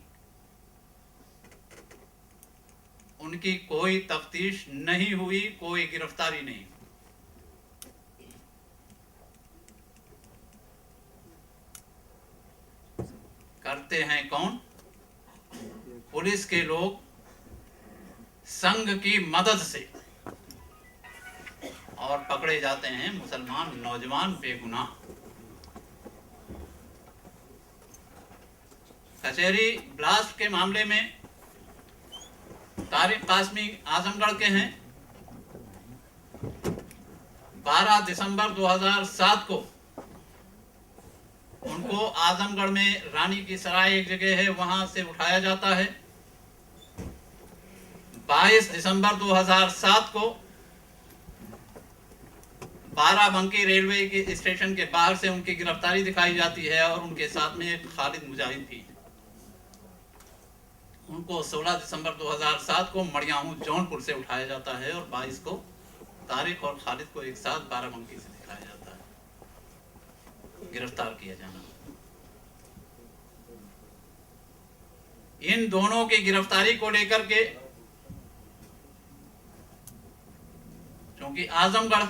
उनकी कोई तफ्तीश नहीं हुई, कोई गिरफ्तारी नहीं। करते हैं कौन? पुलिस के लोग संघ की मदद से, और पकड़े जाते हैं मुसलमान नौजवान बेगुनाह। कचहरी ब्लास्ट के मामले में तारिक कासमी आजमगढ़ के हैं। 12 दिसंबर 2007 को उनको आजमगढ़ में रानी की सराय एक जगह है, वहां से उठाया जाता है। 22 दिसंबर 2007 को बाराबंकी रेलवे के स्टेशन के बाहर से उनकी गिरफ्तारी दिखाई जाती है और उनके साथ में एक खालिद मुजाहिद भी। उनको 16 दिसंबर 2007 को मड़ियाहू जौनपुर से उठाया जाता है और 22 को तारिक और खालिद को एक साथ बाराबंकी से दिखाया जाता है, गिरफ्तार किया जाना। इन दोनों की गिरफ्तारी को लेकर के, क्योंकि आजमगढ़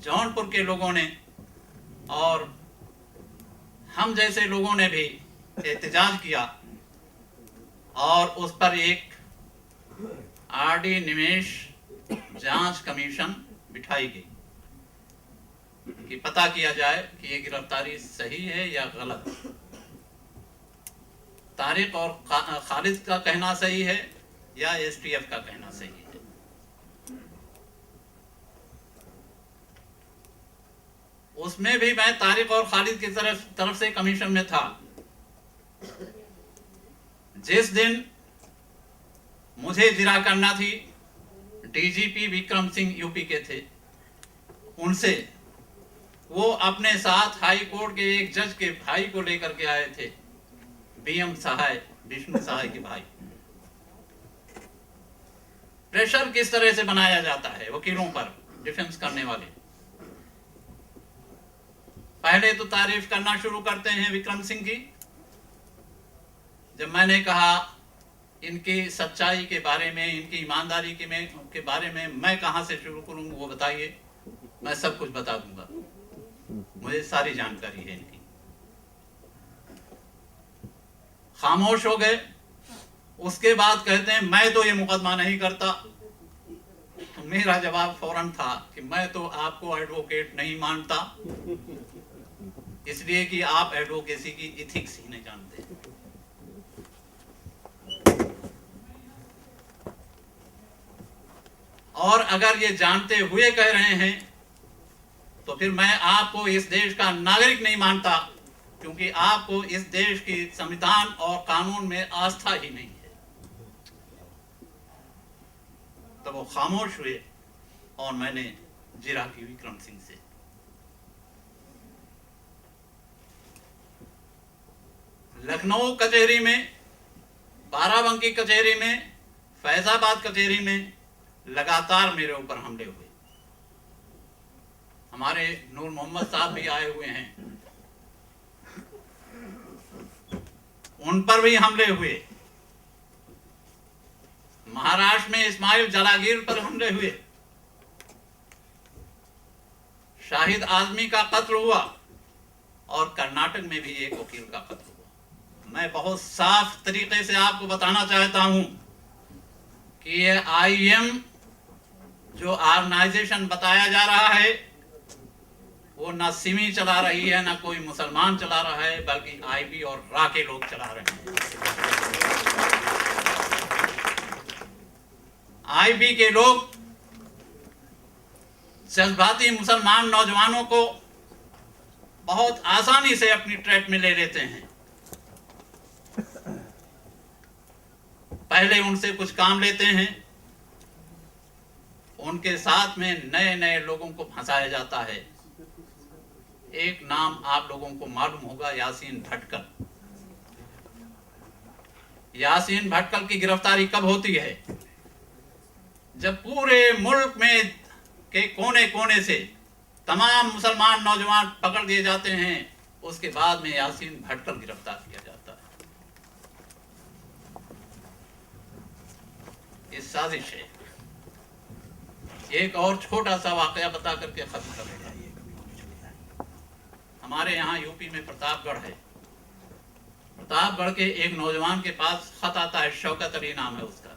जौनपुर के लोगों ने और हम जैसे लोगों ने भी एहतजाज किया और उस पर एक आरडी निमेश जांच कमीशन बिठाई गई कि पता किया जाए कि ये गिरफ्तारी सही है या गलत। तारिक और खालिद का कहना सही है या एसटीएफ का कहना सही है। उसमें भी मैं तारिक और खालिद की तरफ से कमीशन में था। जिस दिन मुझे जिरा करना थी, डीजीपी विक्रम सिंह यूपी के थे, उनसे वो अपने साथ हाई कोर्ट के एक जज के भाई को लेकर के आए थे, बीएम सहाय, विष्णु सहाय के भाई। प्रेशर किस तरह से बनाया जाता है वकीलों पर, डिफेंस करने वाले। पहले तो तारीफ करना शुरू करते हैं विक्रम सिंह की। जब मैंने कहा इनकी सच्चाई के बारे में, इनकी ईमानदारी के बारे में मैं कहां से शुरू करूं, वो बताइए, मैं सब कुछ बता दूंगा, मुझे सारी जानकारी है इनकी। खामोश हो गए। उसके बाद कहते हैं मैं तो ये मुकदमा नहीं करता। तो मेरा जवाब फौरन था कि मैं तो आपको एडवोकेट नहीं मानता, इसलिए कि आप एडवोकेसी की इथिक्स ही नहीं जानते। और अगर ये जानते हुए कह रहे हैं तो फिर मैं आपको इस देश का नागरिक नहीं मानता, क्योंकि आपको इस देश की संविधान और कानून में आस्था ही नहीं है। तब वो खामोश हुए और मैंने जिरा की विक्रम सिंह से लखनऊ कचहरी में, बाराबंकी कचहरी में, फैजाबाद कचहरी में लगातार मेरे ऊपर हमले हुए। हमारे नूर मोहम्मद साहब भी आए हुए हैं, उन पर भी हमले हुए। महाराष्ट्र में इस्माइल जलागीर पर हमले हुए। शाहिद आजमी का कत्ल हुआ और कर्नाटक में भी एक वकील का कत्ल हुआ। मैं बहुत साफ तरीके से आपको बताना चाहता हूं कि ये IEM जो ऑर्गेनाइजेशन बताया जा रहा है वो ना सिमी चला रही है, ना कोई मुसलमान चला रहा है, बल्कि IB और रा के लोग चला रहे हैं। IB के लोग जज्बाती मुसलमान नौजवानों को बहुत आसानी से अपनी ट्रैप में ले लेते हैं। पहले उनसे कुछ काम लेते हैं, उनके साथ में नए नए लोगों को फंसाया जाता है। एक नाम आप लोगों को मालूम होगा, यासीन भटकल। यासीन भटकल की गिरफ्तारी कब होती है? जब पूरे मुल्क में के कोने कोने से तमाम मुसलमान नौजवान पकड़ दिए जाते हैं, उसके बाद में यासीन भटकल गिरफ्तार किया जाता है। इस साजिश है। एक और छोटा सा वाकया बता करके खत्म कर देगा। हमारे यहाँ यूपी में प्रतापगढ़ है। प्रतापगढ़ के एक नौजवान के पास खत आता है, शौकत अली नाम है उसका,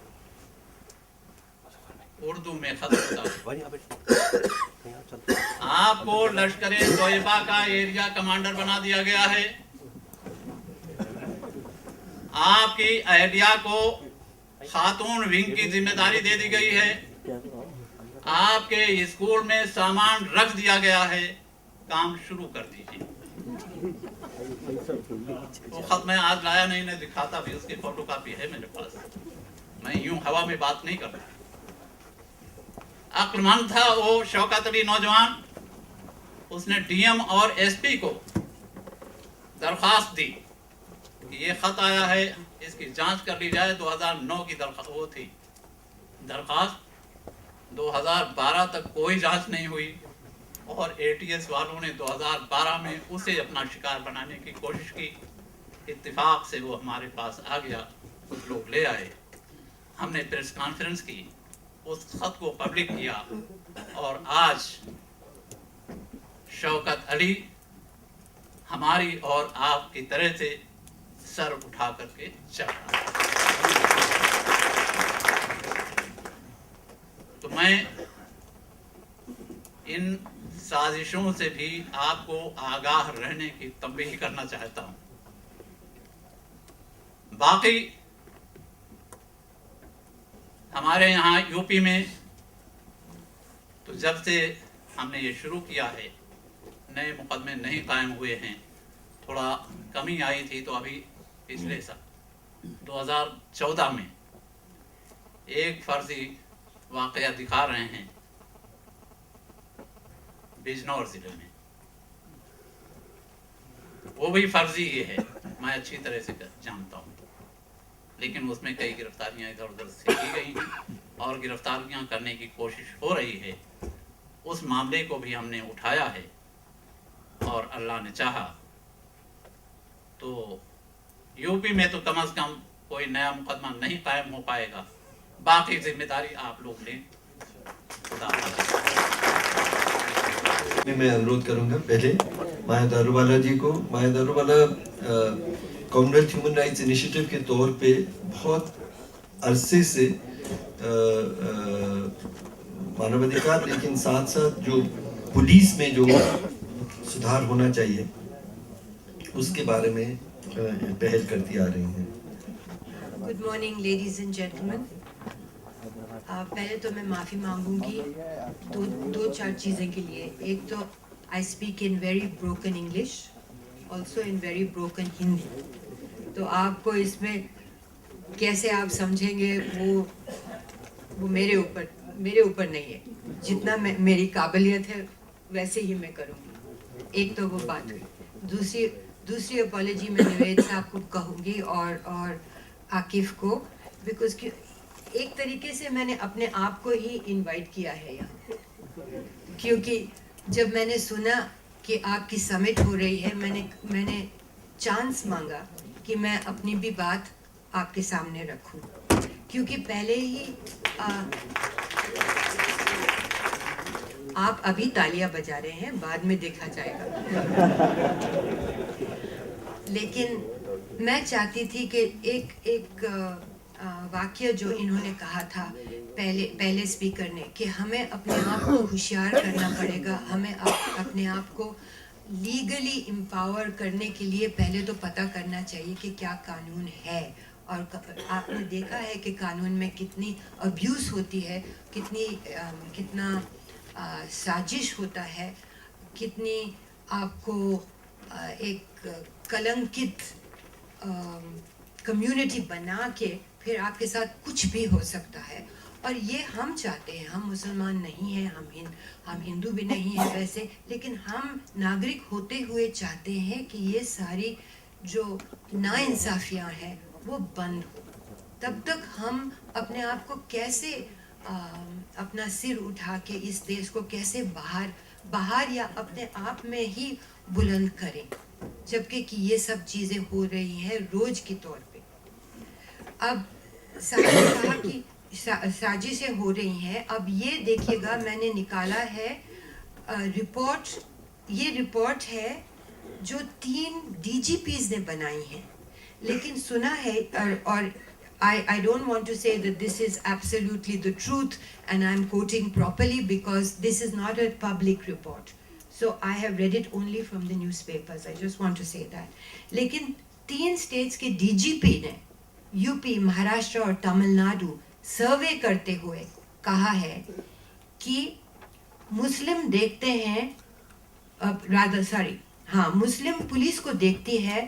उर्दू में खत होता है। आपको लश्कर तोयबा का एरिया कमांडर बना दिया गया है। आपकी अहलिया को खातून विंग की जिम्मेदारी दे दी गई है। आपके स्कूल में सामान रख दिया गया है, काम शुरू कर दीजिए। वो खत मैं आज लाया नहीं, मैं दिखाता भी, उसकी फोटोकॉपी है मेरे पास। मैं यूं हवा में बात नहीं करता। अक्लमंद था वो शौकत अली नौजवान। उसने DM और SP को दरख्वास्त दी कि ये खत आया है, इसकी जांच कर ली जाए। 2009 की वो थी दरख्वास्त। 2012 तक कोई जांच नहीं हुई और ATS वालों ने 2012 में उसे अपना शिकार बनाने की कोशिश की। इत्तेफाक से वो हमारे पास आ गया, कुछ लोग ले आए, हमने प्रेस कॉन्फ्रेंस की, उस खत को पब्लिक किया और आज शौकत अली हमारी और आपकी तरह से सर उठा करके चल रहा है। तो मैं इन साजिशों से भी आपको आगाह रहने की तंबीह करना चाहता हूं। बाकी हमारे यहाँ यूपी में तो जब से हमने ये शुरू किया है, नए मुकदमे नहीं कायम हुए हैं। थोड़ा कमी आई थी तो अभी पिछले साल 2014 में एक फर्जी वाकया दिखा रहे हैं बिजनौर जिले में। वो भी फर्जी ही है, मैं अच्छी तरह से जानता हूँ, लेकिन उसमें कई गिरफ्तारियां इधर उधर से की गई हैं और गिरफ्तारियां करने की कोशिश हो रही है। उस मामले को भी हमने उठाया है और अल्लाह ने चाहा तो यूपी में तो कम से कम कोई नया मुकदमा नहीं कायम हो पाएगा। बाकी जिम्मेदारी आप लोग लें। मैं अनुरोध करूंगा पहले माया दारूवाला जी को। Maya Daruwala Commonwealth Human Rights Initiative के तौर पे बहुत अरसे से मानवाधिकार, लेकिन साथ साथ जो पुलिस में जो सुधार होना चाहिए उसके बारे में पहल करती आ रही हैं। Good morning ladies and gentleman. पहले तो मैं माफ़ी मांगूंगी दो चार चीज़ें के लिए। एक तो I speak in very broken English, also in very broken Hindi. तो आपको इसमें कैसे आप समझेंगे वो मेरे ऊपर नहीं है। जितना मेरी काबिलियत है वैसे ही मैं करूँगी। एक तो वो बात हुई। दूसरी, दूसरी अपॉलॉजी मैं निवेद साहब को कहूँगी और आकिफ को, बिकॉज एक तरीके से मैंने अपने आप को ही इनवाइट किया है यहाँ, क्योंकि जब मैंने सुना कि आपकी समिट हो रही है, मैंने चांस मांगा कि मैं अपनी भी बात आपके सामने रखूं, क्योंकि पहले ही आप अभी तालियां बजा रहे हैं, बाद में देखा जाएगा। लेकिन मैं चाहती थी कि एक वाक्य जो इन्होंने कहा था पहले स्पीकर ने, कि हमें अपने आप को होशियार करना पड़ेगा, हमें अपने आप को लीगली एम्पावर करने के लिए पहले तो पता करना चाहिए कि क्या कानून है। और आपने देखा है कि कानून में कितनी अब्यूज़ होती है, कितना साजिश होता है, कितनी आपको एक कलंकित कम्युनिटी बना के फिर आपके साथ कुछ भी हो सकता है। और ये हम चाहते हैं, हम मुसलमान नहीं हैं, हम हिंदू भी नहीं हैं वैसे, लेकिन हम नागरिक होते हुए चाहते हैं कि ये सारी जो नाइंसाफ़ियाँ हैं वो बंद हो। तब तक हम अपने आप को कैसे अपना सिर उठा के इस देश को कैसे बाहर या अपने आप में ही बुलंद करें, जबकि कि ये सब चीज़ें हो रही हैं रोज़ के तौर पे। अब साहब ने कहा कि साजिशें हो रही हैं। अब ये देखिएगा, मैंने निकाला है रिपोर्ट, ये रिपोर्ट है जो 3 DGPs ने बनाई है, लेकिन सुना है और I don't want to say that this is absolutely the truth and I'm quoting properly because this is not a public report. So I have read it only from the newspapers. I just want to say that. लेकिन 3 states के DGP ने यूपी, महाराष्ट्र और तमिलनाडु सर्वे करते हुए कहा है कि मुस्लिम देखते हैं, मुस्लिम पुलिस को देखती है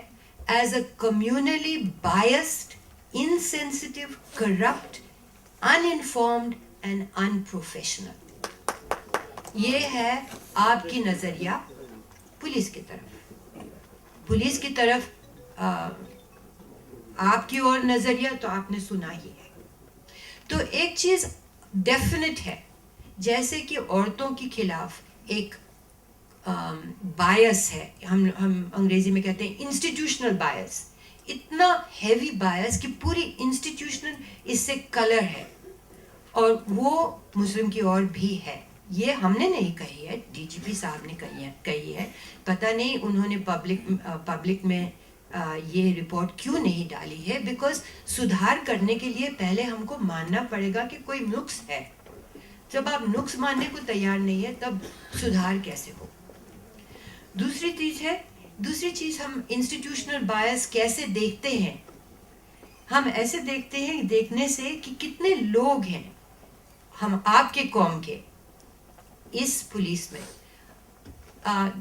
as a communally biased, insensitive, corrupt, uninformed and unprofessional. ये है आपकी नजरिया पुलिस की तरफ। पुलिस की तरफ आपकी और नजरिया तो आपने सुना ही है। तो एक चीज डेफिनेट है, जैसे कि औरतों के खिलाफ एक बायस है, हम अंग्रेजी में कहते हैं इंस्टीट्यूशनल बायस, इतना हैवी बायस कि पूरी इंस्टीट्यूशनल इससे कलर है, और वो मुस्लिम की ओर भी है। ये हमने नहीं कही है, DGP साहब ने कही है। पता नहीं उन्होंने पब्लिक में ये रिपोर्ट क्यों नहीं डाली है, बिकॉज सुधार करने के लिए पहले हमको मानना पड़ेगा कि कोई नुक्स है। जब आप नुक्स मानने को तैयार नहीं है तब सुधार कैसे हो। दूसरी चीज हम इंस्टीट्यूशनल बायस कैसे देखते हैं। हम ऐसे देखते हैं, देखने से कि कितने लोग हैं हम आपके कौम के इस पुलिस में।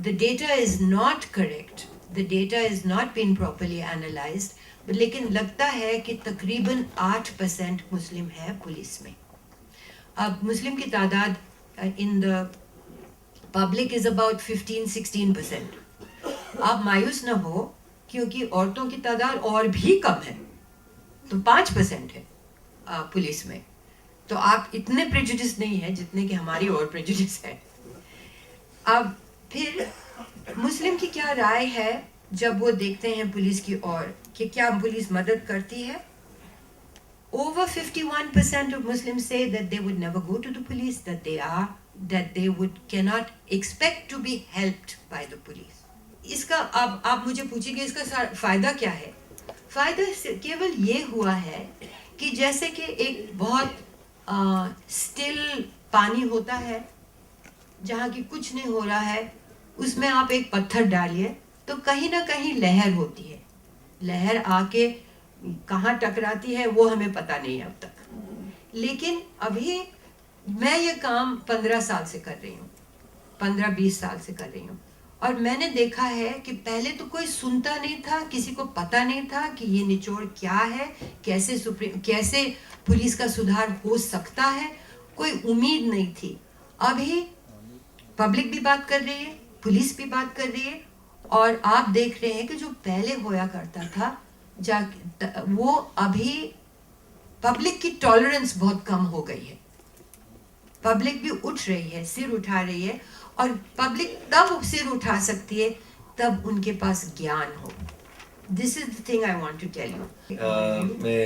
The data is not correct, the data is not been properly analysed, लेकिन लगता है कि तकरीबन 8% मुस्लिम है पुलिस में। अब मुस्लिम की तादाद in the public is about 15-16%। आप मायूस न हो, क्योंकि औरतों की तादाद और भी कम है, तो 5% है पुलिस में। तो आप इतने प्रेजुडिस नहीं है जितने कि हमारी और प्रेजुडिस है। अब फिर मुस्लिम की क्या राय है जब वो देखते हैं पुलिस की ओर कि क्या पुलिस मदद करती है। Over 51% of Muslims say that they would never go to the police, that they cannot expect to be helped by the police. इसका आप मुझे पूछिए इसका फायदा क्या है। फायदा केवल ये हुआ है कि जैसे कि एक बहुत स्टिल पानी होता है जहाँ की कुछ नहीं हो रहा है, उसमें आप एक पत्थर डालिए तो कहीं ना कहीं लहर होती है। लहर आके कहाँ टकराती है वो हमें पता नहीं है अब तक। लेकिन अभी मैं ये काम 15 साल से कर रही हूँ, 15-20 साल से कर रही हूँ, और मैंने देखा है कि पहले तो कोई सुनता नहीं था, किसी को पता नहीं था कि ये निचोड़ क्या है, कैसे पुलिस का सुधार हो सकता है, कोई उम्मीद नहीं थी। अभी पब्लिक भी बात कर रही है, पुलिस भी बात कर रही है, और आप देख रहे हैं कि जो पहले होया करता था वो अभी पब्लिक की टॉलरेंस बहुत कम हो गई है। पब्लिक भी उठ रही है, सिर उठा रही है, और पब्लिक तब सिर उठा सकती है तब उनके पास ज्ञान हो। This is the thing I want to tell you. मैं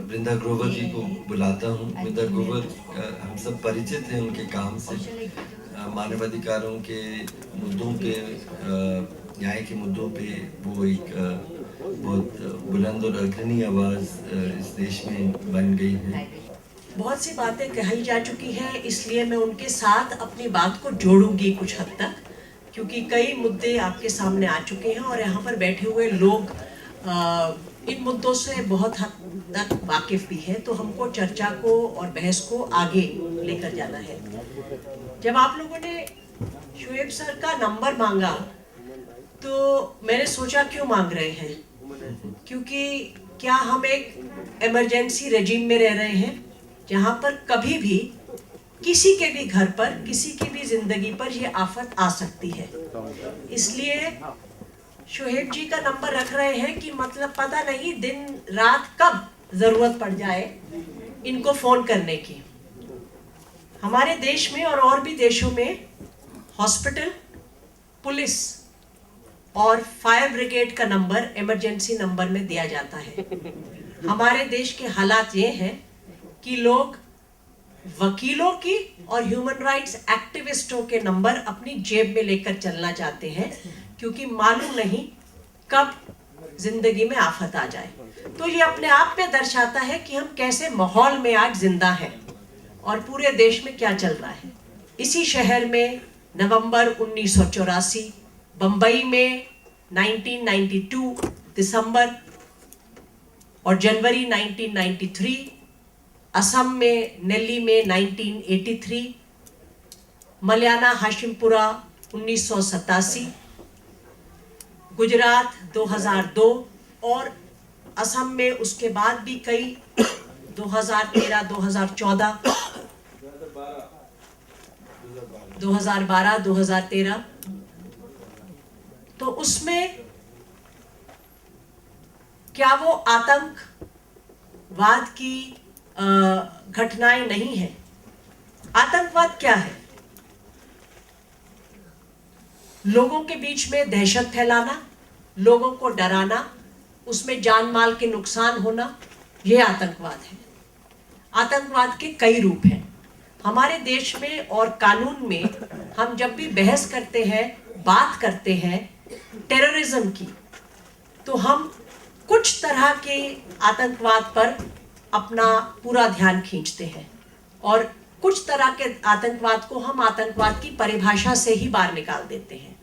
वृंदा ग्रोवर जी को बुलाता हूँ। वृंदा ग्रोवर हम सब परिचित हैं उनके काम से। मानवाधिकारों के मुद्दों पे, न्याय के मुद्दों पे वो एक बहुत बुलंद और अग्रणी आवाज़ इस देश में बन गई है। बहुत सी बातें कही जा चुकी हैं, इसलिए मैं उनके साथ अपनी बात को जोड़ूंगी कुछ हद तक, क्योंकि कई मुद्दे आपके सामने आ चुके हैं और यहाँ पर बैठे हुए लोग इन मुद्दों से बहुत हद तक वाकिफ भी हैं, तो हमको चर्चा को और बहस को आगे लेकर जाना है। जब आप लोगों ने शोएब सर का नंबर मांगा तो मैंने सोचा क्यों मांग रहे हैं, क्योंकि क्या हम एक इमरजेंसी रेजिम में रह रहे हैं जहाँ पर कभी भी किसी के भी घर पर, किसी की भी जिंदगी पर ये आफत आ सकती है। इसलिए शोएब जी का नंबर रख रहे हैं कि मतलब पता नहीं दिन रात कब जरूरत पड़ जाए इनको फोन करने की। हमारे देश में और भी देशों में हॉस्पिटल, पुलिस और फायर ब्रिगेड का नंबर इमरजेंसी नंबर में दिया जाता है। हमारे देश के हालात ये हैं कि लोग वकीलों की और ह्यूमन राइट्स एक्टिविस्टों के नंबर अपनी जेब में लेकर चलना चाहते हैं, क्योंकि मालूम नहीं कब जिंदगी में आफत आ जाए। तो ये अपने आप में दर्शाता है कि हम कैसे माहौल में आज जिंदा हैं और पूरे देश में क्या चल रहा है। इसी शहर में नवंबर 1984, बंबई में 1992 दिसंबर और जनवरी 1993, असम में नेल्ली में 1983, मल्याना हाशिमपुरा 1987, गुजरात 2002 और असम में उसके बाद भी कई 2013, 2014, 2012, 2013। तो उसमें क्या वो आतंकवाद की घटनाएं नहीं है? आतंकवाद क्या है? लोगों के बीच में दहशत फैलाना, लोगों को डराना, उसमें जान माल के नुकसान होना, यह आतंकवाद है। आतंकवाद के कई रूप हैं हमारे देश में, और कानून में हम जब भी बहस करते हैं, बात करते हैं टेररिज्म की, तो हम कुछ तरह के आतंकवाद पर अपना पूरा ध्यान खींचते हैं और कुछ तरह के आतंकवाद को हम आतंकवाद की परिभाषा से ही बाहर निकाल देते हैं।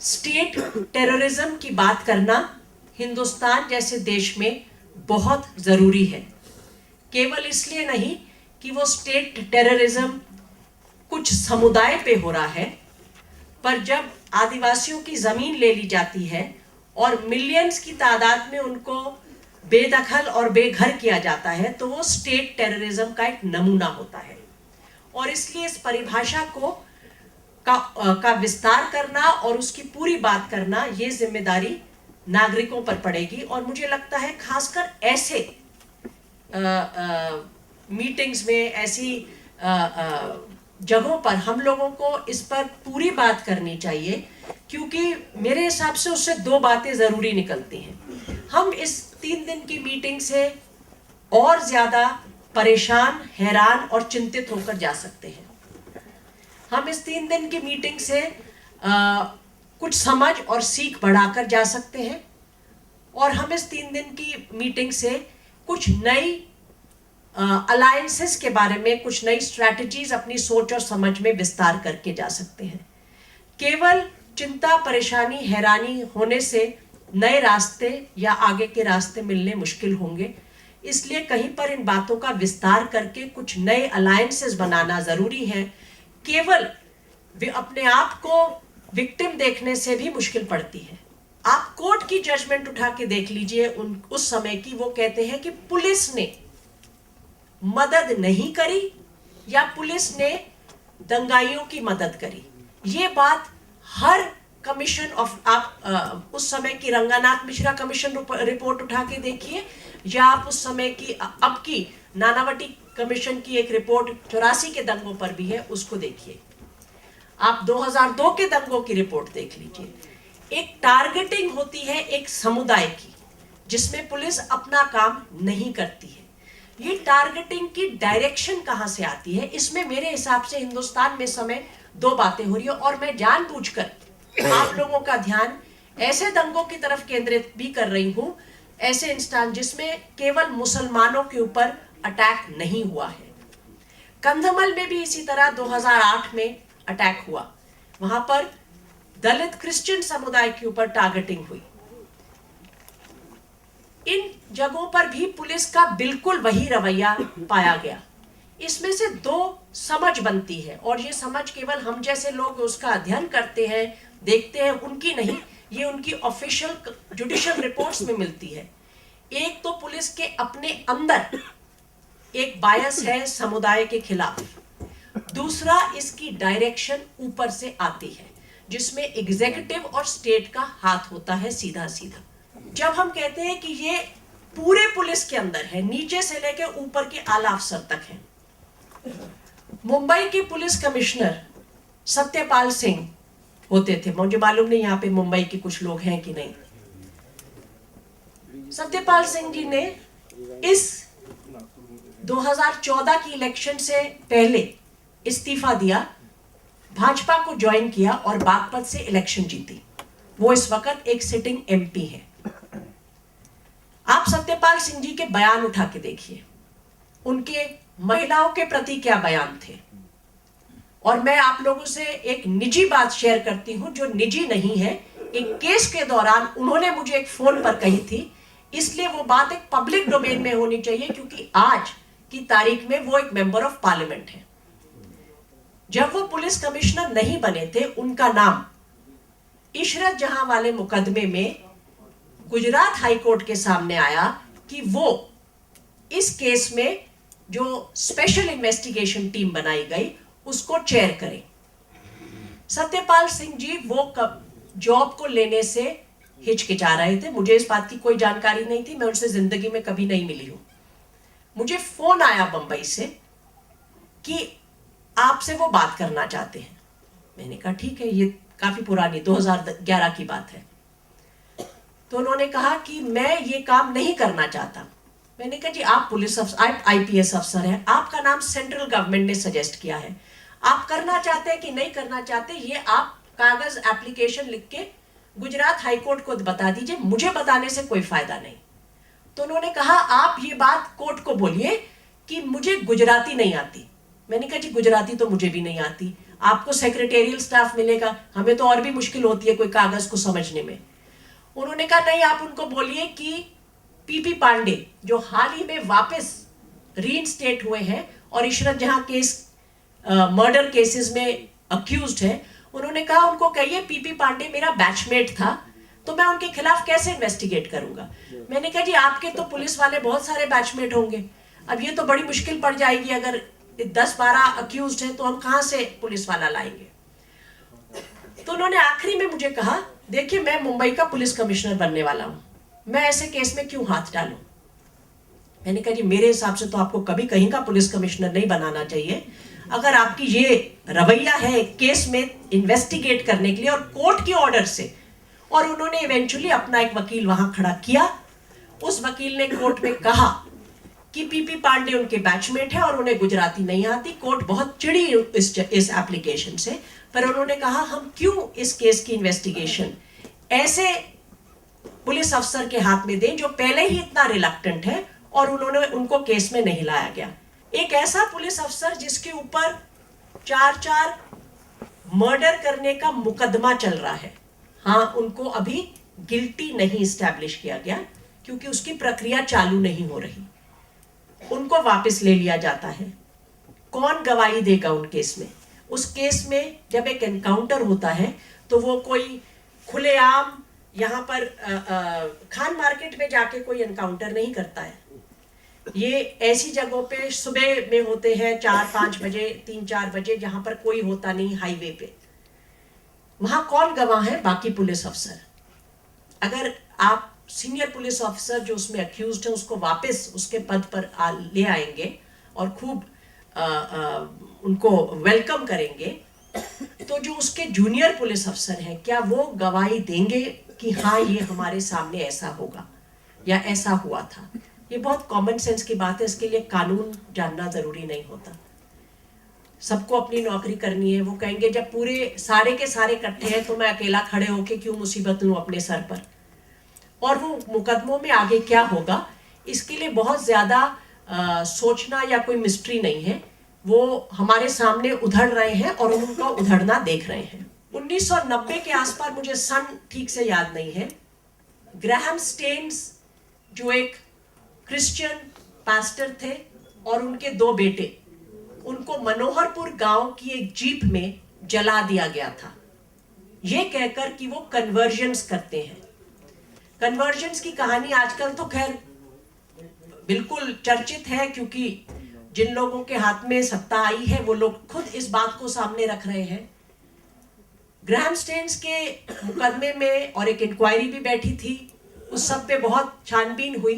स्टेट टेररिज्म की बात करना हिंदुस्तान जैसे देश में बहुत जरूरी है, केवल इसलिए नहीं कि वो स्टेट टेररिज्म कुछ समुदाय पे हो रहा है, पर जब आदिवासियों की जमीन ले ली जाती है और मिलियंस की तादाद में उनको बेदखल और बेघर किया जाता है, तो वो स्टेट टेररिज्म का एक नमूना होता है। और इसलिए इस परिभाषा को का विस्तार करना और उसकी पूरी बात करना, ये जिम्मेदारी नागरिकों पर पड़ेगी। और मुझे लगता है खासकर ऐसे मीटिंग्स में, ऐसी जगहों पर हम लोगों को इस पर पूरी बात करनी चाहिए, क्योंकि मेरे हिसाब से उससे दो बातें ज़रूरी निकलती हैं। हम इस 3 दिन की मीटिंग से और ज़्यादा परेशान, हैरान और चिंतित होकर जा सकते हैं। हम इस 3 दिन की मीटिंग से कुछ समझ और सीख बढ़ाकर जा सकते हैं, और हम इस 3 दिन की मीटिंग से कुछ नई अलायंसेस के बारे में, कुछ नई स्ट्रैटेजीज अपनी सोच और समझ में विस्तार करके जा सकते हैं। केवल चिंता, परेशानी, हैरानी होने से नए रास्ते या आगे के रास्ते मिलने मुश्किल होंगे। इसलिए कहीं पर इन बातों का विस्तार करके कुछ नए अलायंसेस बनाना ज़रूरी है। केवल वे अपने आप को विक्टिम देखने से भी मुश्किल पड़ती है। आप कोर्ट की जजमेंट उठा के देख लीजिए उस समय की। वो कहते हैं कि पुलिस ने मदद नहीं करी या पुलिस ने दंगाइयों की मदद करी। ये बात हर कमीशन ऑफ, आप उस समय की रंगानाथ मिश्रा कमीशन रिपोर्ट उठा के देखिए, या आप उस समय की अब की नानावटी कमीशन की एक रिपोर्ट 84 के दंगों पर भी है, उसको देखिए। आप 2002 के दंगों की रिपोर्ट देख लीजिए। एक टारगेटिंग होती है एक समुदाय की, जिसमें पुलिस अपना काम नहीं करती है। ये टारगेटिंग की डायरेक्शन कहां से आती है, इसमें मेरे हिसाब से हिंदुस्तान में समय दो बातें हो रही है, और मैं जानबूझकर आप लोगों का ध्यान ऐसे दंगों की तरफ केंद्रित भी कर रही हूं, ऐसे इंस्टांस जिसमें केवल मुसलमानों के ऊपर अटैक नहीं हुआ है। कंधमल में भी इसी तरह 2008 में अटैक हुआ, वहां पर दलित क्रिश्चियन समुदाय के ऊपर टारगेटिंग हुई। इन जगहों पर भी पुलिस का बिल्कुल वही रवैया पाया गया। इसमें से दो समझ बनती है, और ये समझ केवल हम जैसे लोग उसका अध्ययन करते हैं, देखते हैं, उनकी नहीं, ये उनकी ऑफिशियल जुडिशियल रिपोर्ट्स में मिलती है। एक तो पुलिस के अपने अंदर एक बायस है समुदाय के खिलाफ, दूसरा इसकी डायरेक्शन ऊपर से आती है, जिसमें एग्जीक्यूटिव और स्टेट का हाथ होता है सीधा सीधा। जब हम कहते हैं कि ये पूरे पुलिस के अंदर है, नीचे से लेकर ऊपर के आला अफसर तक है। मुंबई के पुलिस कमिश्नर सत्यपाल सिंह होते थे, मुझे मालूम नहीं यहाँ पे मुंबई के कुछ लोग हैं कि नहीं। सत्यपाल सिंह जी ने इस 2014 की इलेक्शन से पहले इस्तीफा दिया, भाजपा को ज्वाइन किया और बागपत से इलेक्शन जीती। वो इस वक्त एक सिटिंग एमपी है। आप सत्यपाल सिंह जी के बयान उठा के देखिए, उनके महिलाओं के प्रति क्या बयान थे। और मैं आप लोगों से एक निजी बात शेयर करती हूं, जो निजी नहीं है। एक केस के दौरान उन्होंने मुझे एक फोन पर कही थी, इसलिए वो बात एक पब्लिक डोमेन में होनी चाहिए, क्योंकि आज की तारीख में वो एक मेंबर ऑफ पार्लियामेंट है। जब वो पुलिस कमिश्नर नहीं बने थे, उनका नाम इशरत जहां वाले मुकदमे में गुजरात हाई कोर्ट के सामने आया कि वो इस केस में जो स्पेशल इन्वेस्टिगेशन टीम बनाई गई उसको चेयर करें। सत्यपाल सिंह जी वो जॉब को लेने से हिचकिचा रहे थे। मुझे इस बात की कोई जानकारी नहीं थी, मैं उनसे जिंदगी में कभी नहीं मिली हूं। मुझे फोन आया बंबई से कि आपसे वो बात करना चाहते हैं। मैंने कहा ठीक है, ये काफी पुरानी 2011 की बात है। तो उन्होंने कहा कि मैं ये काम नहीं करना चाहता। मैंने कहा जी आप पुलिस अफसर, आप आईपीएस अफसर हैं, आपका नाम सेंट्रल गवर्नमेंट ने सजेस्ट किया है, आप करना चाहते हैं कि नहीं करना चाहते, ये आप कागज एप्लीकेशन लिख के गुजरात हाईकोर्ट को बता दीजिए, मुझे बताने से कोई फायदा नहीं। तो उन्होंने कहा आप ये बात कोर्ट को बोलिए कि मुझे गुजराती नहीं आती। मैंने कहा जी गुजराती तो मुझे भी नहीं आती, आपको सेक्रेटेरियल स्टाफ मिलेगा, हमें तो और भी मुश्किल होती है कोई कागज को समझने में। उन्होंने कहा नहीं, आप उनको बोलिए कि पीपी पांडे जो हाल ही में वापस रीइंस्टेट हुए हैं और इशरत जहां केस मर्डर केसेस में अक्यूज्ड है, उन्होंने कहा उनको कहिए पीपी पांडे मेरा बैचमेट था, तो मैं उनके खिलाफ कैसे इन्वेस्टिगेट करूंगा। मैंने कहा जी आपके तो पुलिस वाले बहुत सारे बैचमेट होंगे, अब ये तो बड़ी मुश्किल पड़ जाएगी, अगर 10-12 अक्यूज्ड हैं तो हम कहां से पुलिस वाला लाएंगे। तो उन्होंने आखिरी में मुझे कहा देखिए मैं मुंबई का पुलिस कमिश्नर बनने वाला हूं, मैं ऐसे केस में क्यों हाथ डालूं। मैंने कहा जी मेरे हिसाब से तो आपको कभी कहीं का पुलिस कमिश्नर नहीं बनाना चाहिए। अगर आपकी ये रवैया है केस में इन्वेस्टिगेट करने के लिए और कोर्ट के ऑर्डर से, और उन्होंने इवेंचुअली अपना एक वकील वहां खड़ा किया, उस वकील ने कोर्ट में कहा कि पीपी पांडे उनके बैचमेट है और उन्हें गुजराती नहीं आती। कोर्ट बहुत चिड़ी इस एप्लीकेशन से, पर उन्होंने कहा हम क्यों इस केस की इन्वेस्टिगेशन ऐसे पुलिस अफसर के हाथ में दें जो पहले ही इतना रिलक्टेंट है, और उन्होंने उनको केस में नहीं लाया गया। एक ऐसा पुलिस अफसर जिसके ऊपर 4 मर्डर करने का मुकदमा चल रहा है, हाँ उनको अभी गिल्टी नहीं इस्टेब्लिश किया गया क्योंकि उसकी प्रक्रिया चालू नहीं हो रही, उनको वापस ले लिया जाता है। कौन गवाही देगा उन केस में। उस केस में जब एक एनकाउंटर होता है तो वो कोई खुलेआम यहाँ पर खान मार्केट में जाके कोई एनकाउंटर नहीं करता है। ये ऐसी जगहों पे सुबह में होते हैं 4-5 बजे, 3-4 बजे, जहां पर कोई होता नहीं हाईवे पे। वहां कौन गवाह है? बाकी पुलिस अफसर। अगर आप सीनियर पुलिस ऑफिसर जो उसमें अक्यूज्ड है उसको वापस उसके पद पर ले आएंगे और खूब उनको वेलकम करेंगे, तो जो उसके जूनियर पुलिस अफसर हैं क्या वो गवाही देंगे कि हाँ ये हमारे सामने ऐसा होगा या ऐसा हुआ था? ये बहुत कॉमन सेंस की बात है, इसके लिए कानून जानना जरूरी नहीं होता। सबको अपनी नौकरी करनी है। वो कहेंगे जब पूरे सारे के सारे इकट्ठे हैं तो मैं अकेला खड़े होके क्यों मुसीबत लूं अपने सर पर? और वो मुकदमों में आगे क्या होगा इसके लिए बहुत ज्यादा सोचना या कोई मिस्ट्री नहीं है। वो हमारे सामने उधड़ रहे हैं और हम उनका उधड़ना देख रहे हैं। 1990 के आसपास, मुझे सन ठीक से याद नहीं है, ग्राहम स्टेन्स जो एक क्रिश्चियन पास्टर थे और उनके 2 बेटे, उनको मनोहरपुर गांव की एक जीप में जला दिया गया था, ये कहकर कि वो कन्वर्जन्स करते हैं। कन्वर्जन्स की कहानी आजकल तो खैर बिल्कुल चर्चित है, क्योंकि जिन लोगों के हाथ में सत्ता आई है वो लोग खुद इस बात को सामने रख रहे हैं। ग्राहम स्टेन्स के मुकदमे में और एक इंक्वायरी भी बैठी थी, उस सब पे बहुत छानबीन हुई।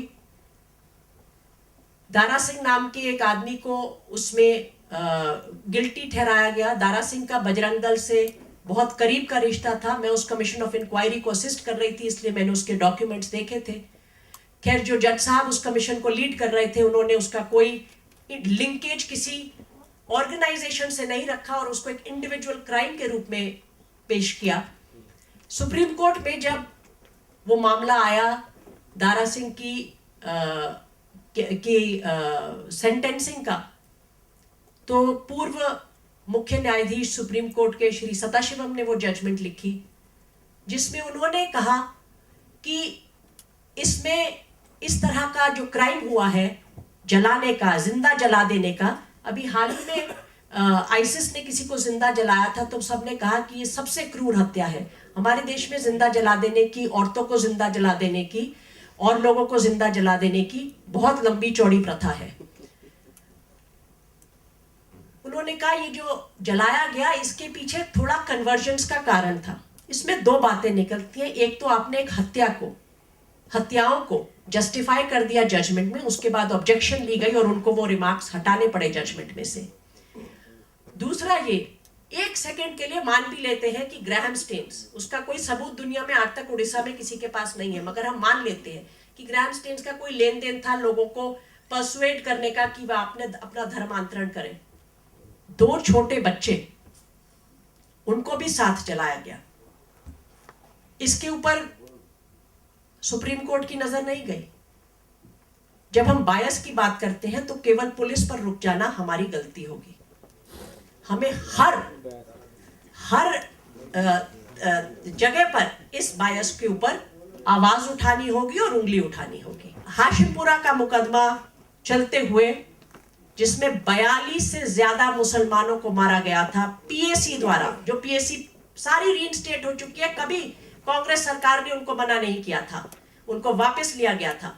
दारा सिंह नाम के एक आदमी को उसमें गिल्टी ठहराया गया। दारा सिंह का बजरंग दल से बहुत करीब का रिश्ता था। मैं उस कमीशन ऑफ इंक्वायरी को असिस्ट कर रही थी, इसलिए मैंने उसके डॉक्यूमेंट्स देखे थे। खैर, जो जज साहब उस कमीशन को लीड कर रहे थे उन्होंने उसका कोई लिंकेज किसी ऑर्गेनाइजेशन से नहीं रखा और उसको एक इंडिविजुअल क्राइम के रूप में पेश किया। सुप्रीम कोर्ट में जब वो मामला आया दारा सिंह की सेंटेंसिंग का, तो पूर्व मुख्य न्यायाधीश सुप्रीम कोर्ट के श्री सदाशिवम ने वो जजमेंट लिखी, जिसमें उन्होंने कहा कि इसमें इस तरह का जो क्राइम हुआ है, जलाने का, जिंदा जला देने का, अभी हाल ही में आईसिस ने किसी को जिंदा जलाया था, तो सबने कहा कि ये सबसे क्रूर हत्या है। हमारे देश में जिंदा जला देने की, औरतों को जिंदा जला देने की और लोगों को जिंदा जला देने की बहुत लंबी चौड़ी प्रथा है। उन्होंने कहा ये जो जलाया गया इसके पीछे थोड़ा कन्वर्जन्स का कारण था। इसमें 2 बातें निकलती हैं। एक तो आपने एक हत्याओं को जस्टिफाई कर दिया जजमेंट में, उसके बाद ऑब्जेक्शन ली गई और उनको वो रिमार्क्स हटाने पड़े जजमेंट में से। दूसरा, ये 1 सेकंड के लिए मान भी लेते हैं कि ग्राहम स्टेन्स, उसका कोई सबूत दुनिया में आज तक उड़ीसा में किसी के पास नहीं है, मगर हम मान लेते हैं कि ग्राहम स्टेन्स का कोई लेन देन था लोगों को पर्सुएड करने का कि वह अपना धर्मांतरण करें। 2 छोटे बच्चे, उनको भी साथ जलाया गया। इसके ऊपर सुप्रीम कोर्ट की नजर नहीं गई। जब हम बायस की बात करते हैं तो केवल पुलिस पर रुक जाना हमारी गलती होगी। हमें हर जगह पर इस बायस के ऊपर आवाज उठानी होगी और उंगली उठानी होगी। हाशिमपुरा का मुकदमा चलते हुए, जिसमें 42 से ज्यादा मुसलमानों को मारा गया था पीएसी द्वारा, जो पीएसी सारी रीइंस्टेट हो चुकी है, कभी कांग्रेस सरकार ने उनको मना नहीं किया था, उनको वापस लिया गया था।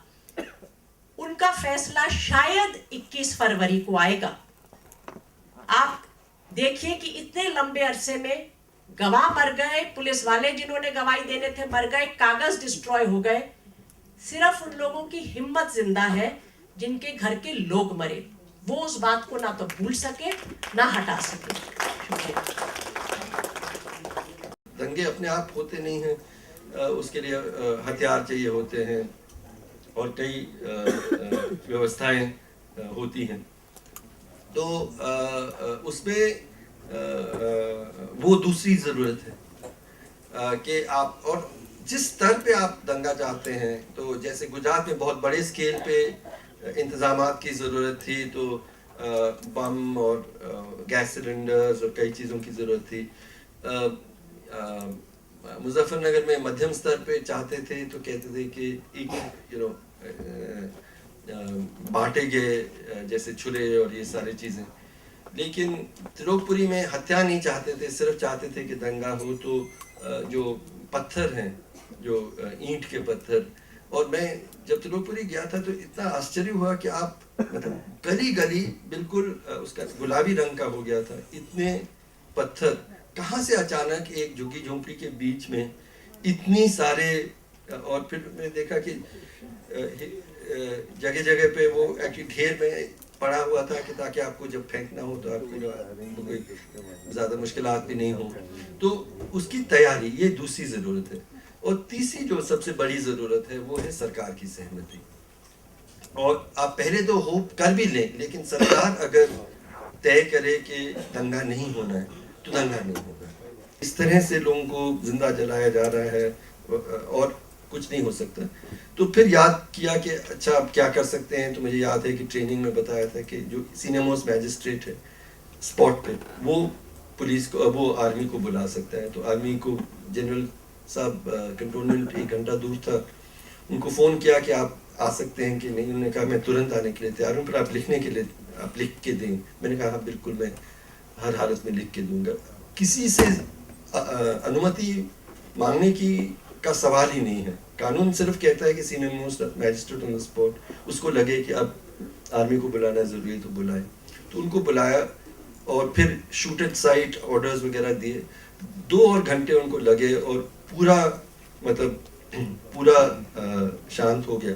उनका फैसला शायद 21 फरवरी को आएगा। आप देखिए कि इतने लंबे अरसे में गवाह मर गए, पुलिस वाले जिन्होंने गवाही देने थे मर गए, कागज डिस्ट्रॉय हो गए। सिर्फ उन लोगों की हिम्मत जिंदा है जिनके घर के लोग मरे। वो उस बात को ना तो भूल सके ना हटा सके। दंगे अपने आप होते नहीं हैं, उसके लिए हथियार चाहिए होते हैं और कई व्यवस्थाएं होती हैं। तो उसमें वो दूसरी ज़रूरत है कि आप, और जिस स्तर पे आप दंगा चाहते हैं, तो जैसे गुजरात में बहुत बड़े स्केल पे इंतज़ामात की ज़रूरत थी, तो बम और गैस सिलेंडर्स और कई चीज़ों की ज़रूरत थी। मुजफ्फरनगर में मध्यम स्तर पे चाहते थे, तो कहते थे कि बांटे गए जैसे छुरे और ये सारी चीज़ें। लेकिन त्रिलोकपुरी में हत्या नहीं चाहते थे, सिर्फ चाहते थे कि दंगा हो तो जो पत्थर हैं, जो ईंट के पत्थर। और मैं जब त्रिलोकपुरी गया था तो इतना आश्चर्य हुआ कि आप मतलब गली गली बिल्कुल उसका गुलाबी रंग का हो गया था, इतने पत्थर कहाँ से अचानक एक झुग्गी झोंपड़ी के बीच में इतनी सारे, और फिर मैंने देखा कि जगह जगह पे वो एक्चुअली ढेर में पड़ा हुआ था कि ताकि आपको जब फेंकना हो तो आपको कोई ज़्यादा मुश्किलात भी नहीं हो। तो उसकी तैयारी, ये दूसरी ज़रूरत है। और तीसरी जो सबसे बड़ी ज़रूरत है वो है सरकार की सहमति। और आप पहले तो होप कर भी लें, लेकिन सरकार अगर तय करे कि दंगा नहीं होना है तो दंगा नहीं होगा। इस तरह से लोगों को जिंदा जलाया जा रहा है और कुछ नहीं हो सकता। तो फिर याद किया कि अच्छा आप क्या कर सकते हैं। तो मुझे याद है कि ट्रेनिंग में बताया था कि जो सीनियर मोस्ट मैजिस्ट्रेट है स्पॉट पे, वो पुलिस को, वो आर्मी को बुला सकता है। तो आर्मी को जनरल साहब कंटोनमेंट 1 घंटा दूर था, उनको फ़ोन किया कि आप आ सकते हैं कि नहीं। उन्होंने कहा मैं तुरंत आने के लिए तैयार हूँ, पर आप लिखने के लिए आप लिख के दें। मैंने कहा हाँ बिल्कुल, मैं हर हालत में लिख के दूंगा। किसी से अनुमति मांगने की का सवाल ही नहीं है। कानून सिर्फ कहता है कि senior most magistrate on the spot, उसको लगे कि अब आर्मी को बुलाना ज़रूरी है तो बुलाए। तो उनको बुलाया और फिर शूट एट साइट ऑर्डर्स वगैरह दिए। 2 और घंटे उनको लगे और पूरा मतलब पूरा शांत हो गया।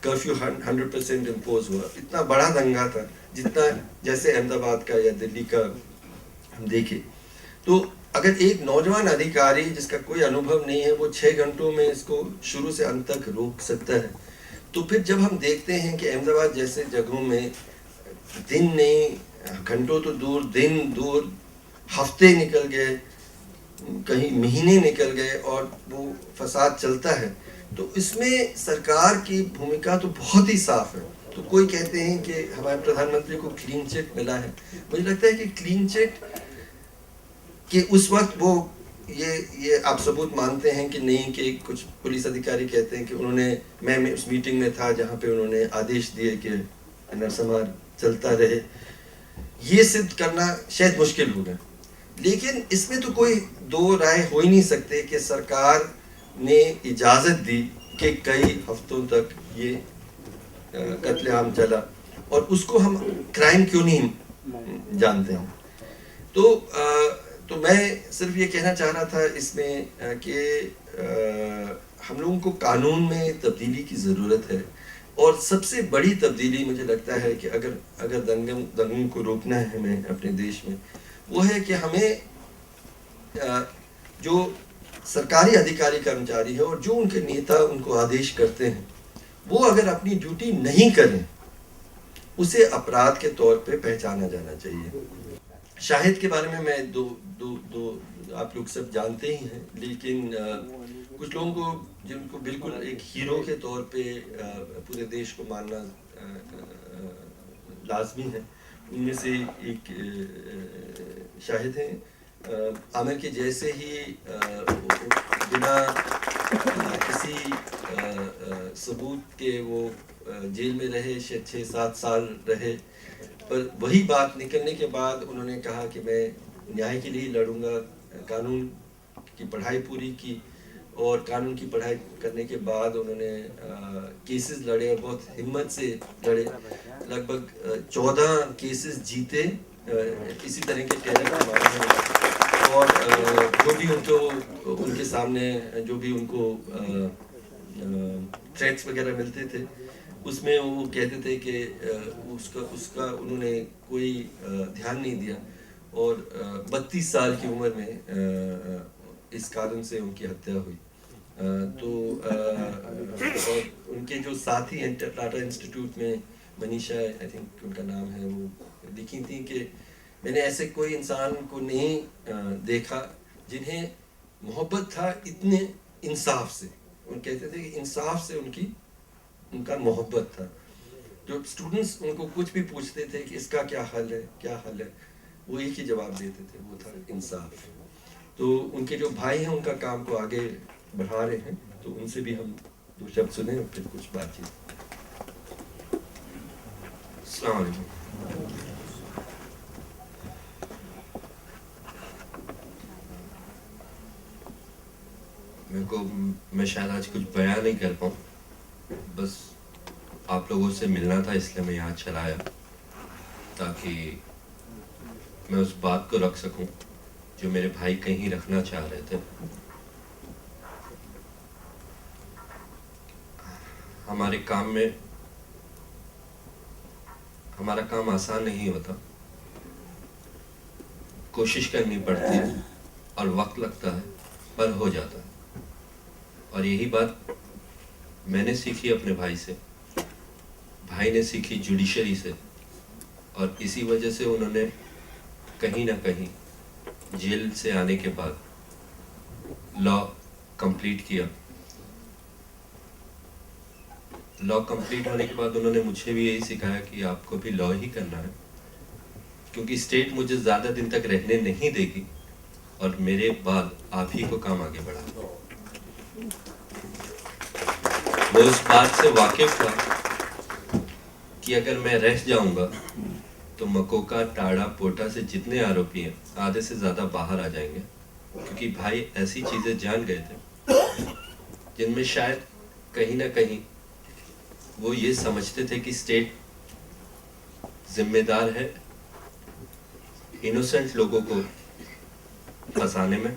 कर्फ्यू 100% इम्पोज हुआ। इतना बड़ा दंगा था जितना जैसे अहमदाबाद का या दिल्ली का हम देखे। तो अगर एक नौजवान अधिकारी जिसका कोई अनुभव नहीं है वो 6 घंटों में इसको शुरू से अंत तक रोक सकता है, तो फिर जब हम देखते हैं कि अहमदाबाद जैसे जगहों में दिन नहीं, घंटों तो दूर, दिन दूर, हफ्ते निकल गए, कहीं महीने निकल गए और वो फसाद चलता है, तो इसमें सरकार की भूमिका तो बहुत ही साफ है। तो कोई कहते हैं कि हमारे प्रधानमंत्री को क्लीन चिट मिला है। मुझे लगता है कि क्लीन चिट कि उस वक्त वो ये आप सबूत मानते हैं कि नहीं, कि कुछ पुलिस अधिकारी कहते हैं कि उन्होंने, मैं उस मीटिंग में था जहाँ पे उन्होंने आदेश दिए कि नरसंहार चलता रहे। ये सिद्ध करना शायद मुश्किल होगा, लेकिन इसमें तो कोई 2 राय हो ही नहीं सकते कि सरकार ने इजाज़त दी कि कई हफ्तों तक ये कत्लेआम चला और उसको हम क्राइम क्यों नहीं जानते हैं। तो मैं सिर्फ ये कहना चाह रहा था इसमें कि हम लोगों को कानून में तब्दीली की ज़रूरत है। और सबसे बड़ी तब्दीली मुझे लगता है कि अगर दंगों को रोकना है हमें अपने देश में, वो है कि हमें जो सरकारी अधिकारी कर्मचारी है और जो उनके नेता उनको आदेश करते हैं, वो अगर अपनी ड्यूटी नहीं करें, उसे अपराध के तौर पे पहचाना जाना चाहिए। शाहिद के बारे में मैं दो आप लोग सब जानते ही हैं, लेकिन कुछ लोगों को जिनको बिल्कुल एक हीरो के तौर पे पूरे देश को मानना लाजमी है, उनमें से एक शाहिद हैं। आमिर के जैसे ही बिना किसी सबूत के वो जेल में रहे, 6-7 साल रहे, पर वही बात निकलने के बाद उन्होंने कहा कि मैं न्याय के लिए लड़ूंगा। कानून की पढ़ाई पूरी की और कानून की पढ़ाई करने के बाद उन्होंने केसेस लड़े और बहुत हिम्मत से लड़े। लगभग 14 केसेस जीते इसी तरह के टेरर के बारे में। और जो भी उनके सामने जो भी उनको थ्रेट्स वगैरह मिलते थे, उसमें वो कहते थे कि उसका उन्होंने कोई ध्यान नहीं दिया और 32 साल की उम्र में इस कारण से उनकी हत्या हुई। और उनके जो साथी हैं टाटा इंस्टीट्यूट में, मनीषा आई थिंक उनका नाम है, वो लिखी थी कि मैंने ऐसे कोई इंसान को नहीं देखा जिन्हें मोहब्बत था इतने इंसाफ से। उन कहते थे कि इंसाफ से उनका मोहब्बत था। जो स्टूडेंट्स उनको कुछ भी पूछते थे कि इसका क्या हल है, वो एक ही जवाब देते थे, वो था इंसाफ। तो उनके जो भाई हैं उनका काम को आगे बढ़ा रहे हैं, तो उनसे भी हम 2 शब्द सुने और फिर कुछ बातचीत। अस्सलाम वालेकुम। मैं शायद आज कुछ बयान नहीं कर पाऊँ, बस आप लोगों से मिलना था इसलिए मैं यहाँ चला आया, ताकि मैं उस बात को रख सकूं जो मेरे भाई कहीं रखना चाह रहे थे। हमारे काम में हमारा काम आसान नहीं होता, कोशिश करनी पड़ती है और वक्त लगता है, पर हो जाता है। और यही बात मैंने सीखी अपने भाई से, भाई ने सीखी जुडिशरी से, और इसी वजह से उन्होंने कहीं ना कहीं जेल से आने के बाद लॉ कंप्लीट किया। लॉ कंप्लीट होने के बाद उन्होंने मुझे भी यही सिखाया कि आपको भी लॉ ही करना है, क्योंकि स्टेट मुझे ज़्यादा दिन तक रहने नहीं देगी और मेरे बाद आप ही को काम आगे बढ़ा। वो इस बात से वाकिफ था कि अगर मैं रह जाऊंगा तो मकोका, टाड़ा, पोटा से जितने आरोपी हैं आधे से ज़्यादा बाहर आ जाएंगे, क्योंकि भाई ऐसी चीज़ें जान गए थे जिनमें शायद कहीं ना कहीं वो ये समझते थे कि स्टेट जिम्मेदार है इनोसेंट लोगों को फंसाने में,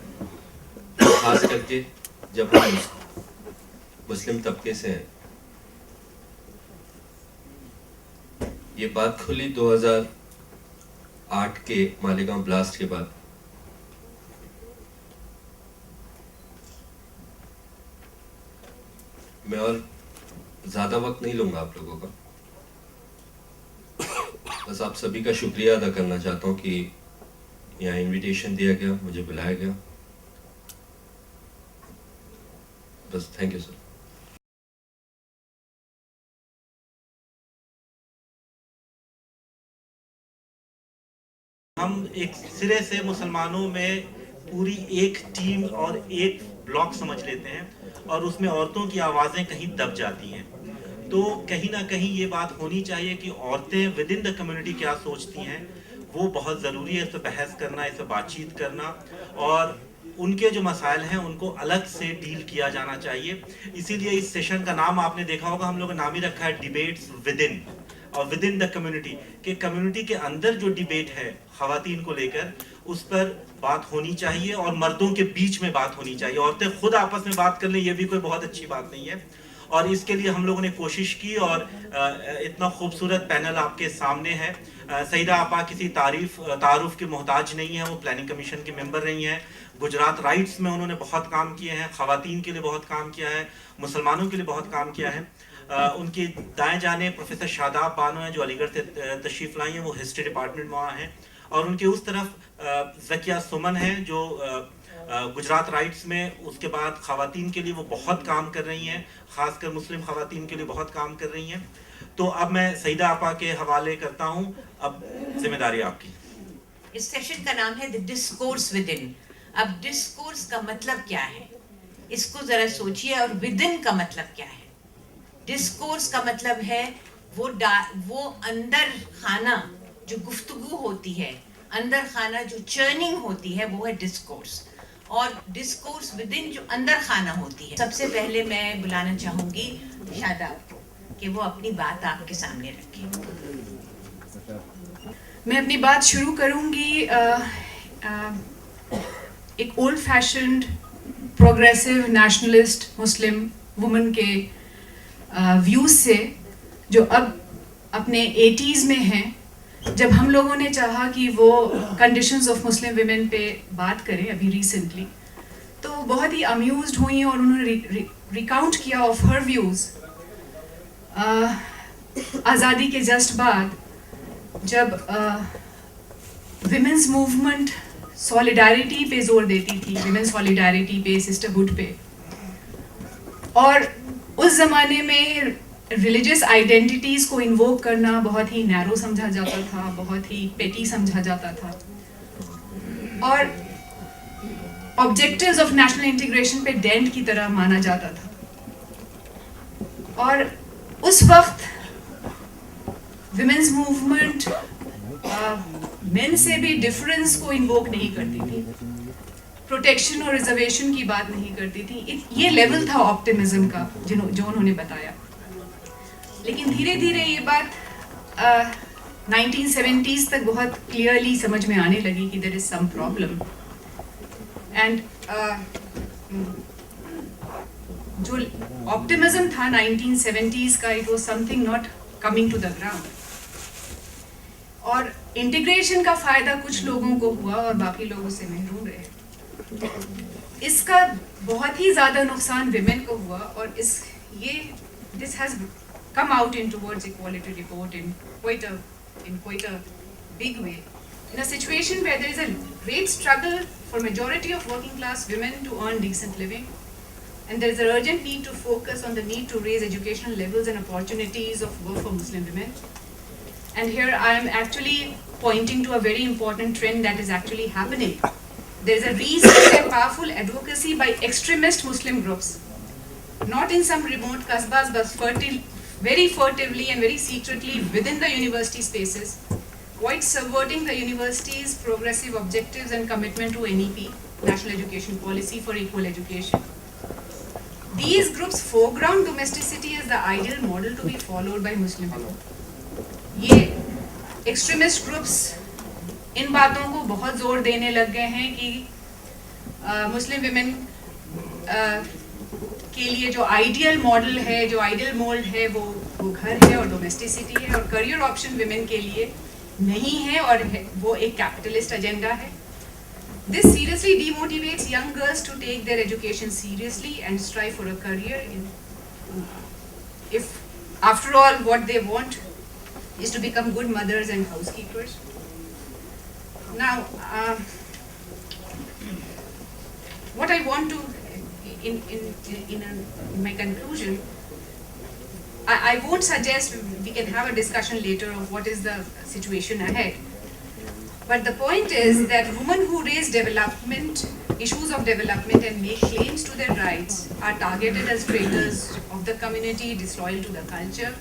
खास करके जब हम मुस्लिम तबके से हैं। ये बात खुली 2008 के मालेगांव ब्लास्ट के बाद। मैं और ज़्यादा वक्त नहीं लूँगा आप लोगों का, बस आप सभी का शुक्रिया अदा करना चाहता हूँ कि यहाँ इनविटेशन दिया गया, मुझे बुलाया गया। बस थैंक यू सर। हम एक सिरे से मुसलमानों में पूरी एक टीम और एक ब्लॉक समझ लेते हैं और उसमें औरतों की आवाज़ें कहीं दब जाती हैं। तो कहीं ना कहीं ये बात होनी चाहिए कि औरतें विद इन द कम्युनिटी क्या सोचती हैं, वो बहुत ज़रूरी है। इस पर बहस करना, इस पर बातचीत करना, और उनके जो मसाइल हैं उनको अलग से डील किया जाना चाहिए। इसीलिए इस सेशन का नाम आपने देखा होगा, हम लोगों ने नाम ही रखा है डिबेट्स विद इन और विद इन द कम्युनिटी, कि कम्युनिटी के अंदर जो डिबेट है ख़वातीन को लेकर, उस पर बात होनी चाहिए और मर्दों के बीच में बात होनी चाहिए। औरतें खुद आपस में बात कर लें, ये भी कोई बहुत अच्छी बात नहीं है। और इसके लिए हम लोगों ने कोशिश की और इतना खूबसूरत पैनल आपके सामने है। सईदा आपा किसी तारुफ के मोहताज नहीं है, वो प्लानिंग कमीशन की मेंबर रही हैं। गुजरात राइट्स में उन्होंने बहुत काम किए हैं, ख़वातीन के लिए बहुत काम किया है, मुसलमानों के लिए बहुत काम किया है। उनकी दाएं जाने प्रोफेसर शादाब बानो हैं जो अलीगढ़ से तशरीफ़ लाई हैं, वो हिस्ट्री डिपार्टमेंट में वहाँ हैं। और उनके उस तरफ ज़किया सुमन हैं जो गुजरात राइट्स में, उसके बाद ख़वातीन के लिए वो बहुत काम कर रही हैं, ख़ासकर मुस्लिम ख़वातीन के लिए बहुत काम कर रही हैं। तो अब मैं सईदा आपा के हवाले करता हूँ, अब जिम्मेदारी आपकी। इस सेशन का नाम है द डिस्कोर्स विद इन। अब डिस्कोर्स का मतलब क्या है, इसको ज़रा सोचिए, और विद इन का मतलब क्या है। डिस्कोर्स का मतलब है वो अंदर खाना जो गुफ्तगू होती है, अंदर खाना जो चर्निंग होती है, वो है डिस्कोर्स। और डिस्कोर्स विद इन जो अंदर खाना होती है। सबसे पहले मैं बुलाना चाहूँगी शादाब को कि वो अपनी बात आपके सामने रखें। मैं अपनी बात शुरू करूँगी एक ओल्ड फैशन्ड प्रोग्रेसिव नेशनलिस्ट मुस्लिम वुमन के व्यूज़ से, जो अब अपने 80s में हैं। जब हम लोगों ने चाहा कि वो कंडीशंस ऑफ मुस्लिम विमेन पे बात करें अभी रिसेंटली, तो बहुत ही अम्यूज्ड हुई और उन्होंने रिकाउंट किया ऑफ हर व्यूज़ आज़ादी के जस्ट बाद, जब विमेंस मूवमेंट सॉलिडारिटी पे जोर देती थी, विमेन सॉलिडारिटी पे, सिस्टरहुड पे। और उस ज़माने में रिलीजियस आइडेंटिटीज़ को इन्वोक करना बहुत ही नैरो समझा जाता था, बहुत ही पेटी समझा जाता था, और ऑब्जेक्टिव्स ऑफ नेशनल इंटीग्रेशन पे डेंट की तरह माना जाता था। और उस वक्त विमेंस मूवमेंट मेन से भी डिफरेंस को इन्वोक नहीं करती थी, प्रोटेक्शन और रिजर्वेशन की बात नहीं करती थी। ये लेवल था ऑप्टिमिज्म का जो उन्होंने बताया। लेकिन धीरे धीरे ये बात 1970s तक बहुत क्लियरली समझ में आने लगी कि there is some problem. And जो ऑप्टिमिज्म था 1970s का, it was something not coming to the ground. और इंटीग्रेशन का फायदा कुछ लोगों को हुआ और बाकी लोग उससे महरूम रहे। इसका बहुत ही ज़्यादा नुकसान विमेन को हुआ, और this has come out in towards equality report in quite a big way, in a situation where there is a great struggle for majority of working class women to earn decent living, and there is an urgent need to focus on the need to raise educational levels and opportunities of work for Muslim women. And here I am actually pointing to a very important trend that is actually happening. There is a recent and powerful advocacy by extremist Muslim groups, not in some remote kasbas, but very furtively and very secretly within the university spaces, quite subverting the university's progressive objectives and commitment to NEP, National Education Policy for Equal Education. These groups foreground domesticity as the ideal model to be followed by Muslim women. ये extremist groups इन बातों को बहुत जोर देने लग गए हैं कि मुस्लिम विमेन के लिए जो आइडियल मॉडल है, जो आइडियल मोल्ड है, वो घर है और डोमेस्टिसिटी है, और करियर ऑप्शन विमेन के लिए नहीं है, और वो एक कैपिटलिस्ट एजेंडा है। This seriously demotivates young girls to take their education seriously and strive for a career if after all what they want is to become good mothers and housekeepers. Now, what I want to, in my conclusion, I won't suggest we can have a discussion later of what is the situation ahead. But the point is that women who raise issues of development and make claims to their rights are targeted as traitors of the community, disloyal to the culture.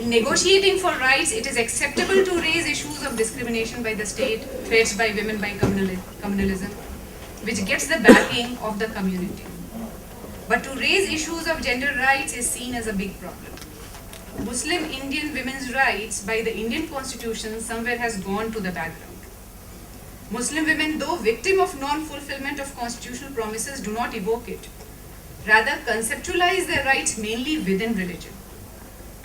In negotiating for rights, it is acceptable to raise issues of discrimination by the state, threats by women by communalism, which gets the backing of the community. But to raise issues of gender rights is seen as a big problem. Muslim Indian women's rights by the Indian Constitution somewhere has gone to the background. Muslim women, though victim of non-fulfillment of constitutional promises, do not evoke it. Rather, conceptualize their rights mainly within religion.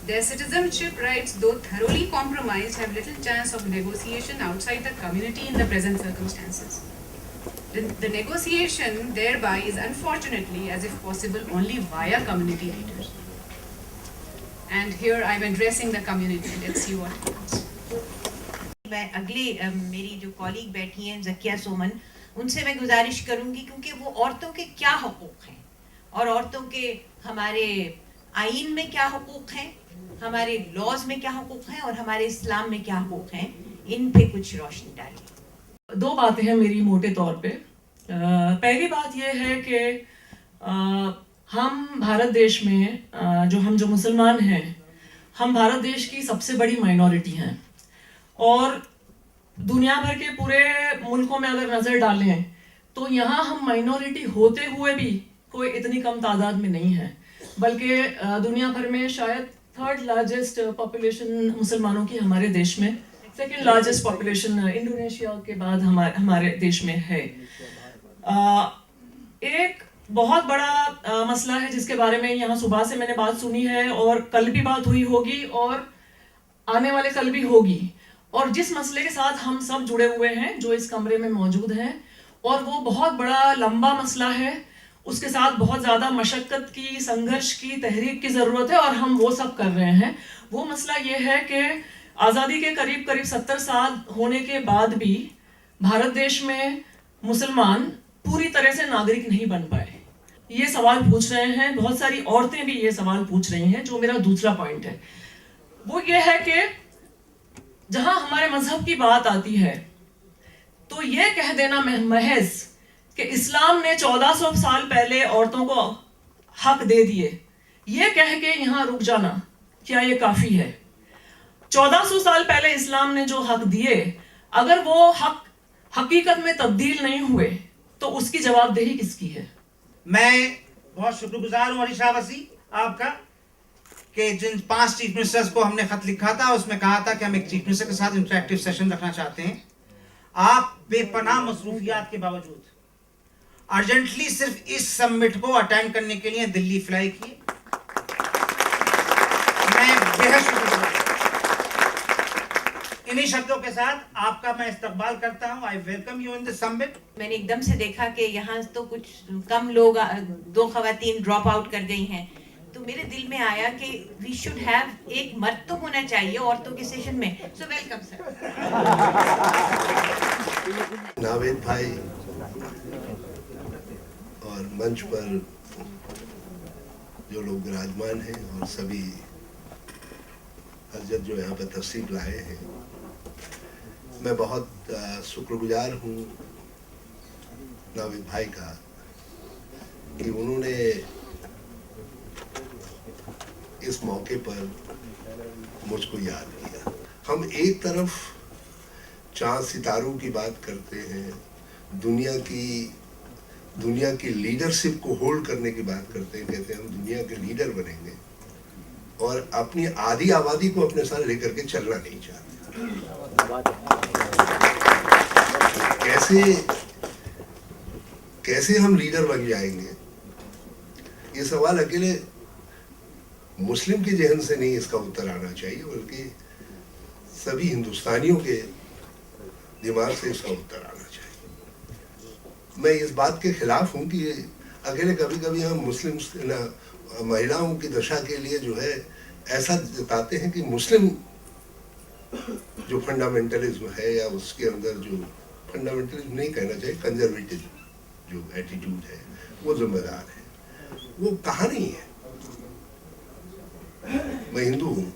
Their citizenship rights, though thoroughly compromised, have little chance of negotiation outside the community in the present circumstances. The negotiation thereby is unfortunately, as if possible, only via community leaders. And here I am addressing the community. Let's see what happens. मैं अगले मेरी जो कॉलीग बैठी हैं ज़किया सोमन, उनसे मैं गुजारिश करूंगी, क्योंकि वो औरतों के क्या हुकूक हैं और औरतों के हमारे आइन में क्या हुकूक हैं, हमारे लॉज में क्या हुकूक हैं और हमारे इस्लाम में क्या हुकूक हैं, इन पे कुछ रोशनी डालिए। दो बातें हैं मेरी मोटे तौर पे। पहली बात यह है कि हम भारत देश में जो मुसलमान हैं, हम भारत देश की सबसे बड़ी माइनॉरिटी हैं, और दुनिया भर के पूरे मुल्कों में अगर नज़र डालें तो यहाँ हम माइनॉरिटी होते हुए भी कोई इतनी कम तादाद में नहीं है, बल्कि दुनिया भर में शायद थर्ड लार्जेस्ट पॉपुलेशन मुसलमानों की हमारे देश में, सेकंड लार्जेस्ट पॉपुलेशन इंडोनेशिया के बाद हमारे देश में है। एक बहुत बड़ा मसला है जिसके बारे में यहाँ सुबह से मैंने बात सुनी है, और कल भी बात हुई होगी और आने वाले कल भी होगी, और जिस मसले के साथ हम सब जुड़े हुए हैं जो इस कमरे में मौजूद हैं, और वो बहुत बड़ा लंबा मसला है, उसके साथ बहुत ज़्यादा मशक्क़त की, संघर्ष की, तहरीक की ज़रूरत है, और हम वो सब कर रहे हैं। वो मसला ये है कि आज़ादी के करीब 70 साल होने के बाद भी भारत देश में मुसलमान पूरी तरह से नागरिक नहीं बन पाए। ये सवाल पूछ रहे हैं, बहुत सारी औरतें भी ये सवाल पूछ रही हैं। जो मेरा दूसरा पॉइंट है वो ये है कि जहां हमारे मजहब की बात आती है तो ये कह देना महज कि इस्लाम ने 1400 साल पहले औरतों को हक दे दिए, ये कह के यहाँ रुक जाना, क्या ये काफी है? 1400 साल पहले इस्लाम ने जो हक दिए, अगर वो हक हकीकत में तब्दील नहीं हुए तो उसकी जवाबदेही किसकी है? मैं बहुत शुक्रगुजार हूँ अलीशा वसी आपका कि जिन 5 चीफ मिनिस्टर्स को हमने खत लिखा था उसमें कहा था कि हम एक चीफ मिनिस्टर के साथ इंटरेक्टिव सेशन रखना चाहते हैं। आप बेपनाह मसरूफियात के बावजूद अर्जेंटली सिर्फ इस समिट को अटेंड करने के लिए दिल्ली फ्लाई किए। मैं बेहद शुक्रगुजार। इन्हीं शब्दों के साथ आपका मैं इस्तकबाल करता हूं। I welcome you in the summit. मैंने एकदम से देखा कि यहाँ तो कुछ कम लोग, 2 खवातीन ड्रॉप आउट कर गई हैं, तो मेरे दिल में आया कि वी शुड हैव एक मर्द तो होना चाहिए औरतों के सेशन में। So welcome sir. नावेद भाई और मंच पर जो लोग विराजमान हैं और सभी हजरत जो यहाँ पर तशरीफ लाए हैं, मैं बहुत शुक्रगुजार हूँ नावेद भाई का कि उन्होंने इस मौके पर मुझको याद किया। हम एक तरफ चांद सितारों की बात करते हैं, दुनिया की लीडरशिप को होल्ड करने की बात करते हैं, कहते हैं हम दुनिया के लीडर बनेंगे, और अपनी आधी आबादी को अपने साथ लेकर के चलना नहीं चाहते। कैसे हम लीडर बन जाएंगे, ये सवाल अकेले मुस्लिम के जहन से नहीं इसका उत्तर आना चाहिए, बल्कि सभी हिंदुस्तानियों के दिमाग से इसका उत्तर आना चाहिए। मैं इस बात के खिलाफ हूँ कि अकेले कभी कभी हम मुस्लिम महिलाओं की दशा के लिए जो है ऐसा जताते हैं कि मुस्लिम जो फंडामेंटलिज्म है या उसके अंदर जो फंडामेंटलिज्म नहीं कहना चाहिए, कंजर्वेटिव जो एटीट्यूड है वो जिम्मेदार है। वो कहाँ नहीं है। मैं हिंदू हूँ,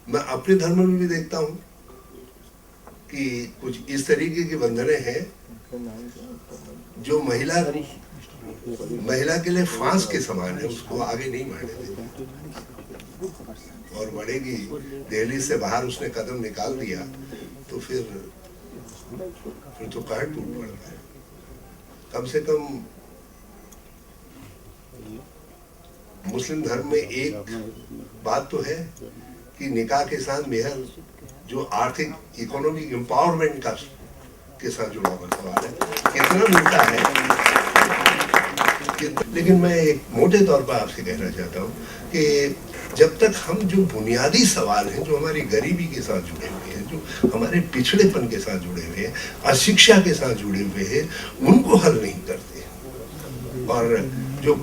मैं अपने धर्म में भी देखता हूँ कि कुछ इस तरीके की बंधनें हैं जो महिला के लिए फांस के समान है, उसको आगे नहीं बढ़ने देती और बढ़ेगी। दिल्ली से बाहर उसने कदम निकाल दिया तो फिर तो कहर टूट पड़ता है। कम से कम मुस्लिम धर्म में एक बात तो है कि निकाह के साथ मेहर जो आर्थिक इकोनॉमिक एम्पावरमेंट का के साथ जुड़ा हुआ सवाल है, कितना मिलता है। लेकिन मैं एक मोटे तौर पर आपसे कहना चाहता हूँ कि जब तक हम जो बुनियादी सवाल हैं जो हमारी गरीबी के साथ जुड़े हुए हैं, जो हमारे पिछड़ेपन के साथ जुड़े हुए हैं, अशिक्षा के साथ जुड़े हुए हैं, उनको हल नहीं करते। और जो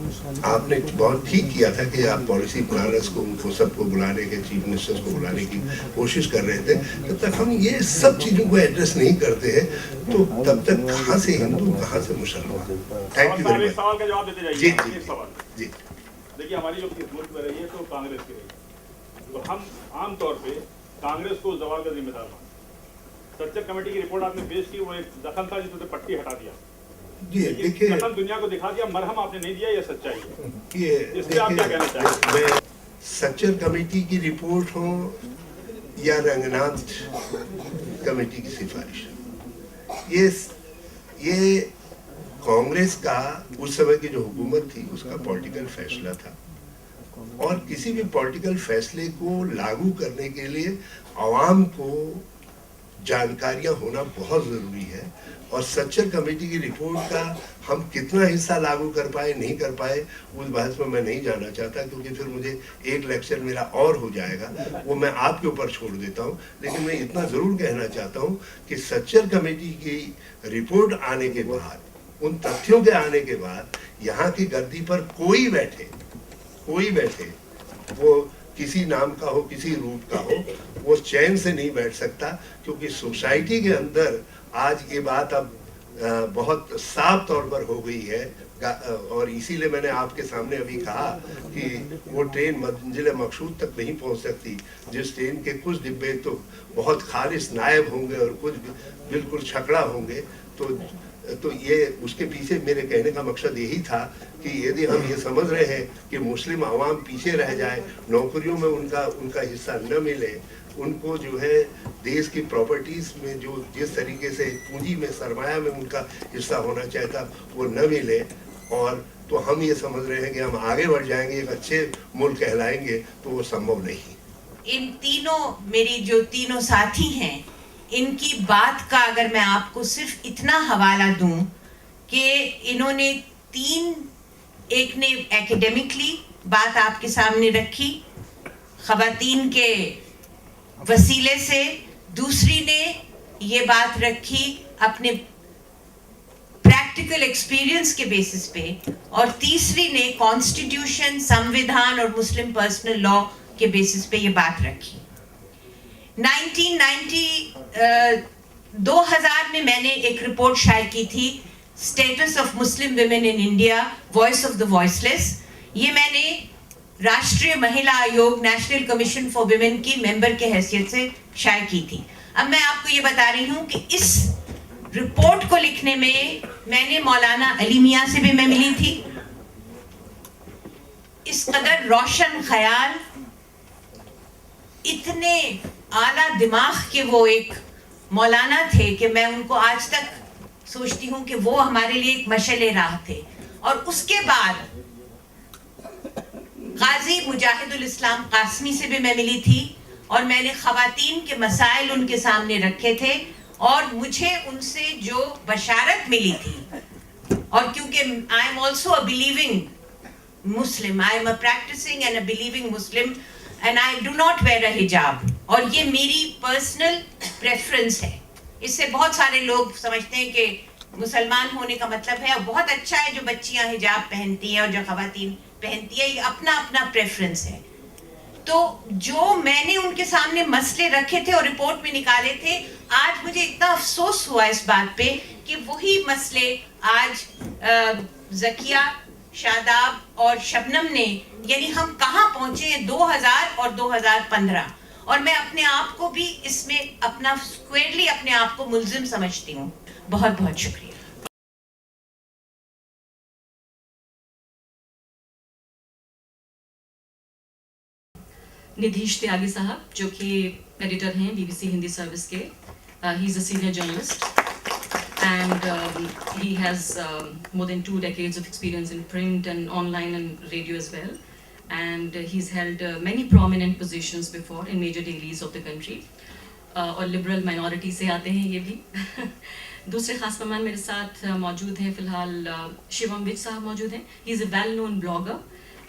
आपने बहुत ठीक किया था कि आप पॉलिसी प्लानर्स को, उनको सबको बुलाने के, चीफ मिनिस्टर्स को बुलाने की कोशिश कर रहे थे। जब तक हम ये सब चीज़ों को एड्रेस नहीं करते हैं तो तब तक कहाँ से हिंदू, कहाँ से मुसलमान। Thank you very much. सवाल का जवाब देते जाइए। जी देखिए, हमारी जो किस्मत में रही है तो कांग्रेस की रही है, तो हम आमतौर पे कांग्रेस को जवाब का जिम्मेदार मानते हैं। सच्चर कमेटी की रिपोर्ट आपने पेश की, वो एक दखल था जिसमें पट्टी हटा दिया। देखिए, दखल दुनिया को दिखा दिया, मरहम आपने नहीं दिया, ये सच्चाई है। इसलिए आप क्या कहना चाहेंगे? सच्चर कमेटी की रिपोर्ट हो या रंगनाथ कमेटी की सिफारिश, ये कांग्रेस का उस समय की जो हुकूमत थी उसका पॉलिटिकल फैसला था, और किसी भी पॉलिटिकल फैसले को लागू करने के लिए आवाम को जानकारियां होना बहुत ज़रूरी है। और सच्चर कमेटी की रिपोर्ट का हम कितना हिस्सा लागू कर पाए, नहीं कर पाए, उस बहस में मैं नहीं जाना चाहता, क्योंकि फिर मुझे एक लेक्चर मेरा और हो जाएगा, वो मैं आपके ऊपर छोड़ देता हूँ। लेकिन मैं इतना ज़रूर कहना चाहता हूँ कि सच्चर कमेटी की रिपोर्ट आने के बाद, उन तथ्यों के आने के बाद, यहाँ की गद्दी पर कोई बैठे, वो किसी नाम का हो, किसी रूप का हो, वो चैन से नहीं बैठ सकता, क्योंकि सोसाइटी के अंदर आज ये बात अब बहुत साफ तौर पर हो गई है। और इसीलिए मैंने आपके सामने अभी कहा कि वो ट्रेन मंजिल मकसूद तक नहीं पहुंच सकती, जिस ट्रेन के कुछ डिब्बे तो बहुत खालिस नायब होंगे और कुछ बिल्कुल छकड़ा होंगे। तो ये उसके पीछे मेरे कहने का मकसद यही था कि यदि हम ये समझ रहे हैं कि मुस्लिम आवाम पीछे रह जाए, नौकरियों में उनका हिस्सा न मिले, उनको जो है देश की प्रॉपर्टीज में जो जिस तरीके से पूंजी में, सरमाया में उनका हिस्सा होना चाहता वो न मिले, और तो हम ये समझ रहे हैं कि हम आगे बढ़ जाएंगे, एक अच्छे मुल्क कहलाएंगे, तो वो संभव नहीं। इन तीनों, मेरी जो तीनों साथी हैं, इनकी बात का अगर मैं आपको सिर्फ इतना हवाला दूं कि इन्होंने एक ने एकेडमिकली बात आपके सामने रखी ख़वातीन के वसीले से, दूसरी ने ये बात रखी अपने प्रैक्टिकल एक्सपीरियंस के बेसिस पे, और तीसरी ने कॉन्स्टिट्यूशन, संविधान और मुस्लिम पर्सनल लॉ के बेसिस पे ये बात रखी। 2000 में मैंने एक रिपोर्ट शाये की थी, status of Muslim women in India, voice of the voiceless. ये मैंने राष्ट्रीय महिला आयोग, नेशनल कमीशन फॉर विमेन की मेंबर के हैसियत से शाये की थी। अब मैं आपको ये बता रही हूँ कि इस रिपोर्ट को लिखने में मैंने मौलाना अली मियां से भी मैं मिली थी। इस कदर रोशन ख्याल, इतने आला दिमाग के वो एक मौलाना थे कि मैं उनको आज तक सोचती हूँ कि वो हमारे लिए एक मशअले राह थे। और उसके बाद गाजी मुजाहिदुल इस्लाम कासमी से भी मैं मिली थी और मैंने ख़वातीन के मसाइल उनके सामने रखे थे और मुझे उनसे जो बशारत मिली थी, और क्योंकि I am also a believing Muslim, I am a practising and a believing Muslim and I do not wear a hijab, और ये मेरी पर्सनल प्रेफरेंस है। इससे बहुत सारे लोग समझते हैं कि मुसलमान होने का मतलब है, और बहुत अच्छा है जो बच्चियां हिजाब पहनती हैं और जो ख़वातीन पहनती है, ये अपना अपना प्रेफरेंस है। तो जो मैंने उनके सामने मसले रखे थे और रिपोर्ट में निकाले थे, आज मुझे इतना अफसोस हुआ इस बात पे कि वही मसले आज ज़किया, शादाब और शबनम ने, यानी हम कहाँ पहुँचे हैं 2000 और 2015, और मैं अपने आप को भी इसमें अपना स्क्वेयरली अपने आप को मुल्जिम समझती हूँ। बहुत बहुत शुक्रिया। निधीश त्यागी साहब, जो कि एडिटर हैं BBC हिंदी सर्विस के, he is a senior journalist and he has more than 2 decades of experience in print and online and radio as well, and he's held many prominent positions before in major dailies of the country, और liberal minority से आते हैं ये भी। दूसरे खास मेहमान मेरे साथ मौजूद हैं फिलहाल शिवम विज साहब मौजूद हैं। he is a well known blogger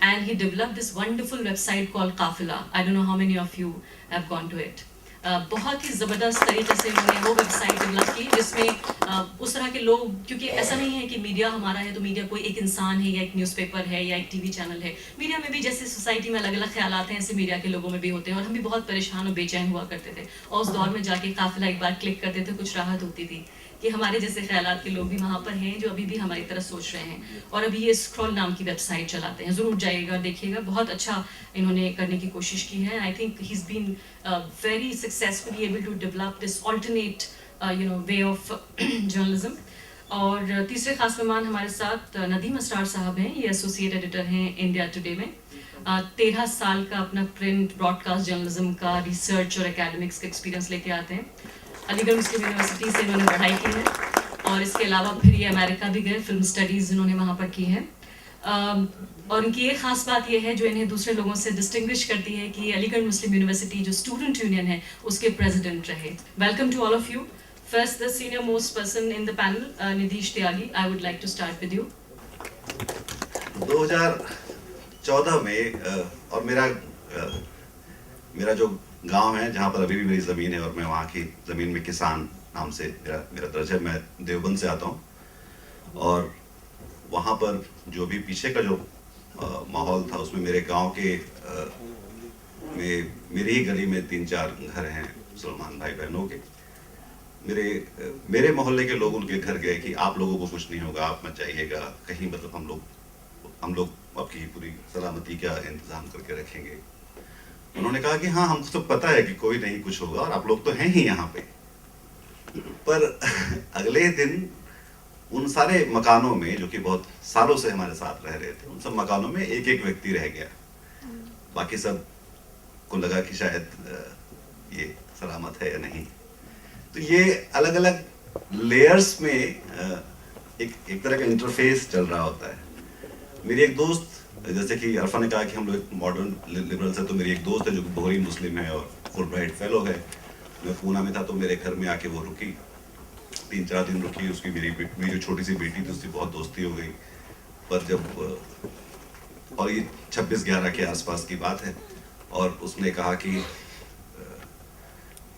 and he developed this wonderful website called Qafila. I don't know how many of you have gone to it. बहुत ही ज़बरदस्त तरीके से उन्होंने वो वेबसाइट डेवलप की जिसमें उस तरह के लोग, क्योंकि ऐसा नहीं है कि मीडिया हमारा है तो मीडिया कोई एक इंसान है या एक न्यूज़पेपर है या एक TV चैनल है। मीडिया में भी जैसे सोसाइटी में अलग अलग ख्याल हैं, ऐसे मीडिया के लोगों में भी होते हैं, और हम भी बहुत परेशान और बेचैन हुआ करते थे, और उस दौर में जाके काफिला एक बार क्लिक करते थे, कुछ राहत होती थी कि हमारे जैसे ख्यालात के लोग भी वहाँ पर हैं जो अभी भी हमारी तरह सोच रहे हैं, और अभी ये स्क्रॉल नाम की वेबसाइट चलाते हैं। ज़रूर जाइएगा, देखिएगा, बहुत अच्छा इन्होंने करने की कोशिश की है। I think he is been very successfully able to develop this alternate way of journalism. और तीसरे खास मेहमान हमारे साथ नदीम असरार साहब हैं। ये एसोसिएट एडिटर हैं इंडिया टुडे में। 13 साल का अपना प्रिंट ब्रॉडकास्ट जर्नलिज्म का रिसर्च और एकेडमिक्स का एक्सपीरियंस लेके आते हैं। अलीगढ़ मुस्लिम यूनिवर्सिटी से इन्होंने पढ़ाई की है, और इसके अलावा फिर ये अमेरिका भी गए, फिल्म स्टडीज़ इन्होंने वहाँ पर की है। और इनकी एक ख़ास बात यह है जो इन्हें दूसरे लोगों से डिस्टिंग्विश करती है कि अलीगढ़ मुस्लिम यूनिवर्सिटी जो स्टूडेंट यूनियन है उसके प्रेसिडेंट रहे। Welcome to all of you. First the senior most person in the panel, Nidhish Tyagi, I would like to start with you. 2014 में और मेरा जो गांव है जहाँ पर अभी भी मेरी ज़मीन है और मैं वहाँ की ज़मीन में किसान नाम से मेरा दर्ज है। मैं देवबंद से आता हूँ, और वहाँ पर जो भी पीछे का जो माहौल था उसमें मेरे गांव के मेरी ही गली में 3-4 घर हैं मुसलमान भाई बहनों के। मेरे मोहल्ले के लोग उनके घर गए कि आप लोगों को कुछ नहीं होगा, आप मत जाइएगा कहीं, मतलब हम लोग आपकी पूरी सलामती का इंतज़ाम करके रखेंगे। उन्होंने कहा कि हाँ, हमको तो पता है कि कोई नहीं कुछ होगा और आप लोग तो हैं ही यहाँ पे। पर अगले दिन उन सारे मकानों में जो कि बहुत सालों से हमारे साथ रह रहे थे, उन सब मकानों में एक एक व्यक्ति रह गया। बाकी सब को लगा कि शायद ये सलामत है या नहीं। तो ये अलग अलग लेयर्स में एक तरह का इंटरफेस चल रहा होता है। मेरी एक दोस्त, जैसे कि अरफा ने कहा कि हम लोग एक मॉडर्न लिबरल्स है, तो मेरी एक दोस्त है जो बोहरी मुस्लिम है और फुल ब्राइट फेलो है। मैं पूना में था तो मेरे घर में आके वो रुकी 3-4 दिन रुकी, उसकी मेरी जो छोटी सी बेटी थी उससे बहुत दोस्ती हो गई। पर जब और ये 26/11 के आसपास की बात है, और उसने कहा कि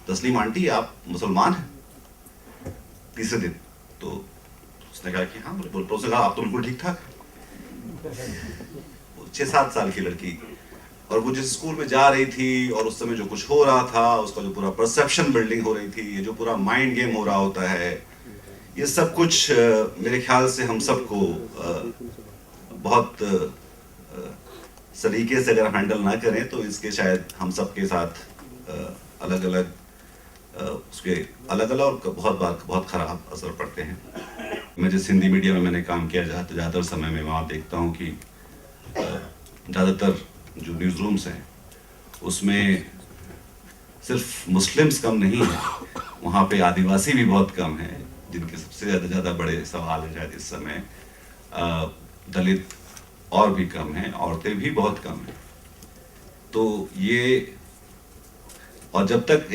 तस्लीम आंटी आप मुसलमान हैं? तीसरे दिन तो उसने कहा कि हाँ, बोल उसने कहा आप तो बिल्कुल ठीक ठाक। 6-7 साल की लड़की, और वो जिस स्कूल में जा रही थी और उस समय जो कुछ हो रहा था, उसका जो पूरा परसेप्शन बिल्डिंग हो रही थी, ये जो पूरा माइंड गेम हो रहा होता है, ये सब कुछ मेरे ख्याल से हम सबको बहुत सलीके से अगर हैंडल ना करें तो इसके शायद हम सबके साथ अलग अलग उसके अलग अलग और बहुत खराब असर पड़ते हैं। मैं जिस हिंदी मीडिया में मैंने काम किया ज़्यादातर समय में वहाँ देखता हूँ कि ज़्यादातर जो न्यूज़ रूम्स हैं उसमें सिर्फ मुस्लिम्स कम नहीं है, वहाँ पे आदिवासी भी बहुत कम हैं, जिनके सबसे ज़्यादा बड़े सवाल है शायद इस समय। दलित और भी कम हैं, औरतें भी बहुत कम हैं। तो ये, और जब तक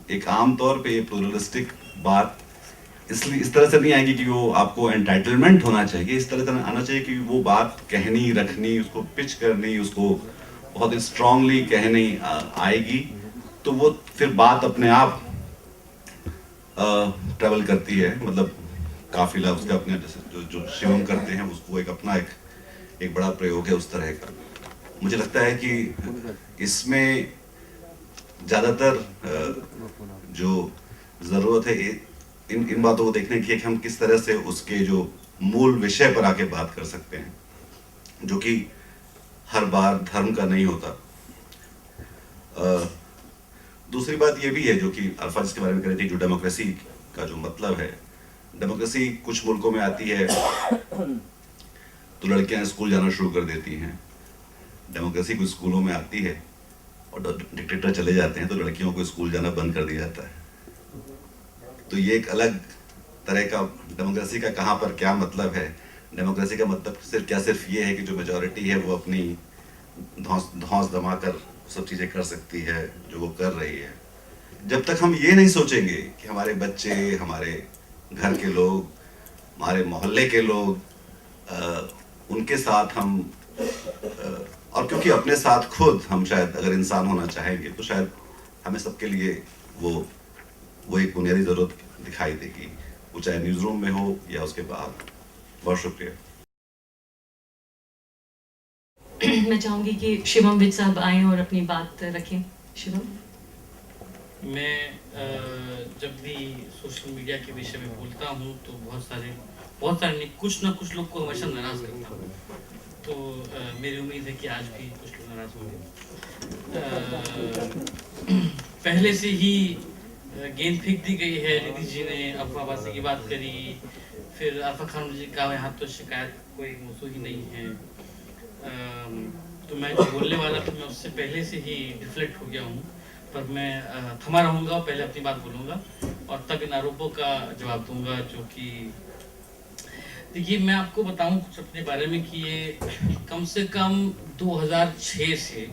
एक आम तौर पे ये प्लूरलिस्टिक बात इसलिए इस तरह से नहीं आएगी कि वो आपको एंटाइटलमेंट होना चाहिए, इस तरह से आना चाहिए कि वो बात कहनी, रखनी, उसको पिच करनी, उसको बहुत स्ट्रांगली कहनी आएगी, तो वो फिर बात अपने आप ट्रेवल करती है। मतलब काफिला उसका अपने जो शिवम करते हैं उसको एक अपना एक बड़ा प्रयोग है उस तरह का। मुझे लगता है कि इसमें ज़्यादातर जो ज़रूरत है इन बातों को देखने की, कि हम किस तरह से उसके जो मूल विषय पर आके बात कर सकते हैं, जो कि हर बार धर्म का नहीं होता। दूसरी बात ये भी है जो कि अल्फा जिसके बारे में कह रही थी, जो डेमोक्रेसी का जो मतलब है, डेमोक्रेसी कुछ मुल्कों में आती है तो लड़कियां स्कूल जाना शुरू कर देती हैं, डेमोक्रेसी कुछ स्कूलों में आती है और डिक्टेटर चले जाते हैं तो लड़कियों को स्कूल जाना बंद कर दिया जाता है। तो ये एक अलग तरह का डेमोक्रेसी का कहाँ पर क्या मतलब है। डेमोक्रेसी का मतलब सिर्फ ये है कि जो मेजॉरिटी है वो अपनी धौंस दमा कर सब चीज़ें कर सकती है जो वो कर रही है। जब तक हम ये नहीं सोचेंगे कि हमारे बच्चे, हमारे घर के लोग, हमारे मोहल्ले के लोग, उनके साथ हम और क्योंकि अपने साथ खुद हम शायद अगर इंसान होना चाहेंगे तो शायद हमें सबके लिए वो एक बुनियादी ज़रूरत दिखाई देगी, वो चाहे न्यूज़ रूम में हो या उसके बाहर। बहुत शुक्रिया। मैं चाहूँगी कि शिवम विज साहब आएँ और अपनी बात रखें। शिवम। मैं जब भी सोशल मीडिया के विषय में बोलता हूँ तो बहुत सारे नहीं, कुछ ना कुछ लोग को हमेशा नाराज़ करता हूँ, तो मेरी उम्मीद है कि आज भी कुछ लोग नाराज़ होंगे। पहले से ही गेंद फेंक दी गई है, निधि जी ने अफवाहबाजी की बात करी, फिर अरफा खान जी का यहाँ तो शिकायत कोई मौजू ही नहीं है, तो मैं जो बोलने वाला था मैं उससे पहले से ही डिफ्लेक्ट हो गया हूँ, पर मैं थमा रहूँगा और पहले अपनी बात बोलूँगा और तब इन आरोपों का जवाब दूँगा। जो कि देखिए, मैं आपको बताऊँ कुछ अपने बारे में कि ये कम से कम 2006 से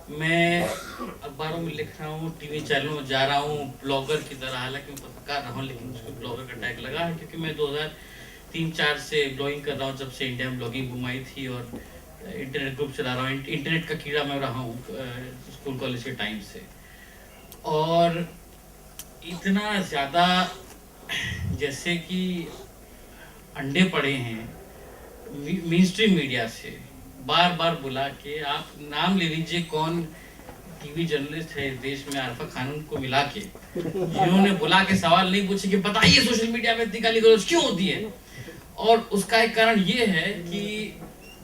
मैं अखबारों में लिख रहा हूँ, टीवी चैनलों में जा रहा हूँ, ब्लॉगर की तरह। हालांकि मैं पत्रकार रहा हूँ लेकिन उसको ब्लॉगर का टैग लगा है क्योंकि मैं 2003-04 से ब्लॉगिंग कर रहा हूँ, जब से इंडिया में ब्लॉगिंग बूम आई थी, और इंटरनेट ग्रुप चला रहा हूँ। इंटरनेट का कीड़ा मैं रहा हूँ स्कूल कॉलेज के टाइम से, और इतना ज़्यादा जैसे कि अंडे पड़े हैं मेन स्ट्रीम मीडिया से, बार बार बुला के, आप नाम ले लीजिए कौन टीवी जर्नलिस्ट है इस देश में अरफा खानून को मिला के जिन्होंने बुला के सवाल नहीं पूछे कि बताइए सोशल मीडिया में इतनी गाली गलौज क्यों होती है। और उसका एक कारण ये है कि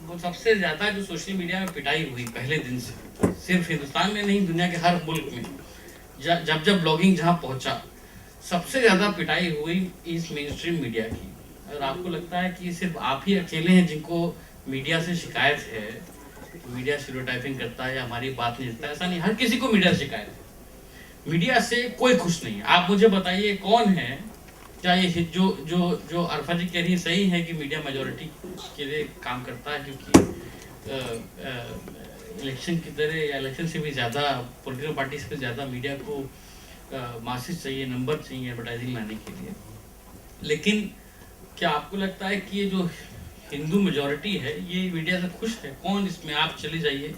वो सबसे ज़्यादा जो सोशल मीडिया में पिटाई हुई पहले दिन से, सिर्फ हिंदुस्तान में नहीं दुनिया के हर मुल्क में, जब ब्लॉगिंग जहाँ पहुँचा सबसे ज़्यादा पिटाई हुई इस मेन स्ट्रीम मीडिया की। और आपको लगता है कि सिर्फ आप ही अकेले हैं जिनको मीडिया से शिकायत है, मीडिया स्टीरियोटाइपिंग करता है या हमारी बात नहीं करता, ऐसा नहीं, हर किसी को मीडिया से शिकायत है, मीडिया से कोई खुश नहीं है। आप मुझे बताइए कौन है, क्या ये जो अरफा जी कह रही है सही है कि मीडिया मेजॉरिटी के लिए काम करता है, क्योंकि इलेक्शन की तरह या इलेक्शन से भी ज़्यादा पॉलिटिकल पार्टी से ज़्यादा मीडिया को मासेज चाहिए, नंबर चाहिए एडवर्टाइजिंग लाने के लिए। लेकिन क्या आपको लगता है कि ये जो हिंदू मेजॉरिटी है ये मीडिया से खुश है? कौन इसमें, आप चले जाइए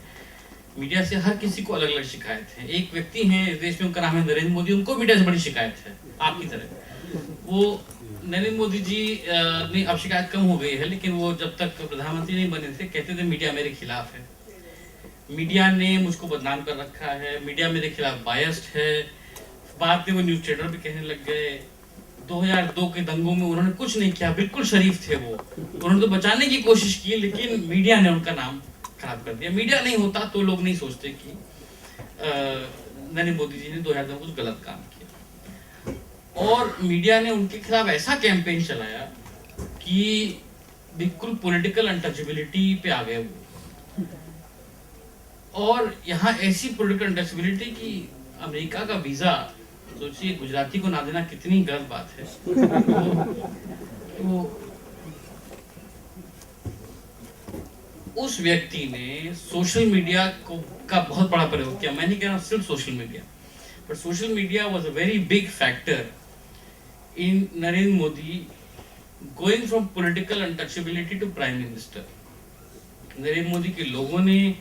मीडिया से हर किसी को अलग अलग शिकायत है। एक व्यक्ति हैं इस देश में, उनका नाम है नरेंद्र मोदी, उनको मीडिया से बड़ी शिकायत है आपकी तरह। वो नरेंद्र मोदी जी ने अब शिकायत कम हो गई है, लेकिन वो जब तक प्रधानमंत्री नहीं बने थे कहते थे मीडिया मेरे खिलाफ है, मीडिया ने मुझको बदनाम कर रखा है, मीडिया मेरे खिलाफ बायस्ड है। बाद में वो न्यूज चैनल पे कहने लग गए। 2002 के दंगों में उन्होंने कुछ नहीं किया, बिल्कुल शरीफ थे वो, उन्होंने तो बचाने की कोशिश की, लेकिन मीडिया ने उनका नाम खराब कर दिया। मीडिया नहीं होता तो लोग नहीं सोचते कि नरेंद्र मोदी जी ने 2002 में कुछ गलत काम किया। और मीडिया ने उनके खिलाफ ऐसा कैंपेन चलाया कि बिल्कुल पॉलिटिकल अनटचेबिलिटी पे आ गए वो। और यहाँ ऐसी पॉलिटिकल अनटचेबिलिटी कि अमेरिका का वीजा, सोचिए गुजराती को ना देना कितनी गलत बात है। तो उस व्यक्ति ने सोशल मीडिया का बहुत बड़ा प्रयोग किया। मैं नहीं कह रहा सिर्फ social media, but social media was a very big factor in Narendra Modi going from political untouchability to prime minister. Narendra Modi के लोगों ने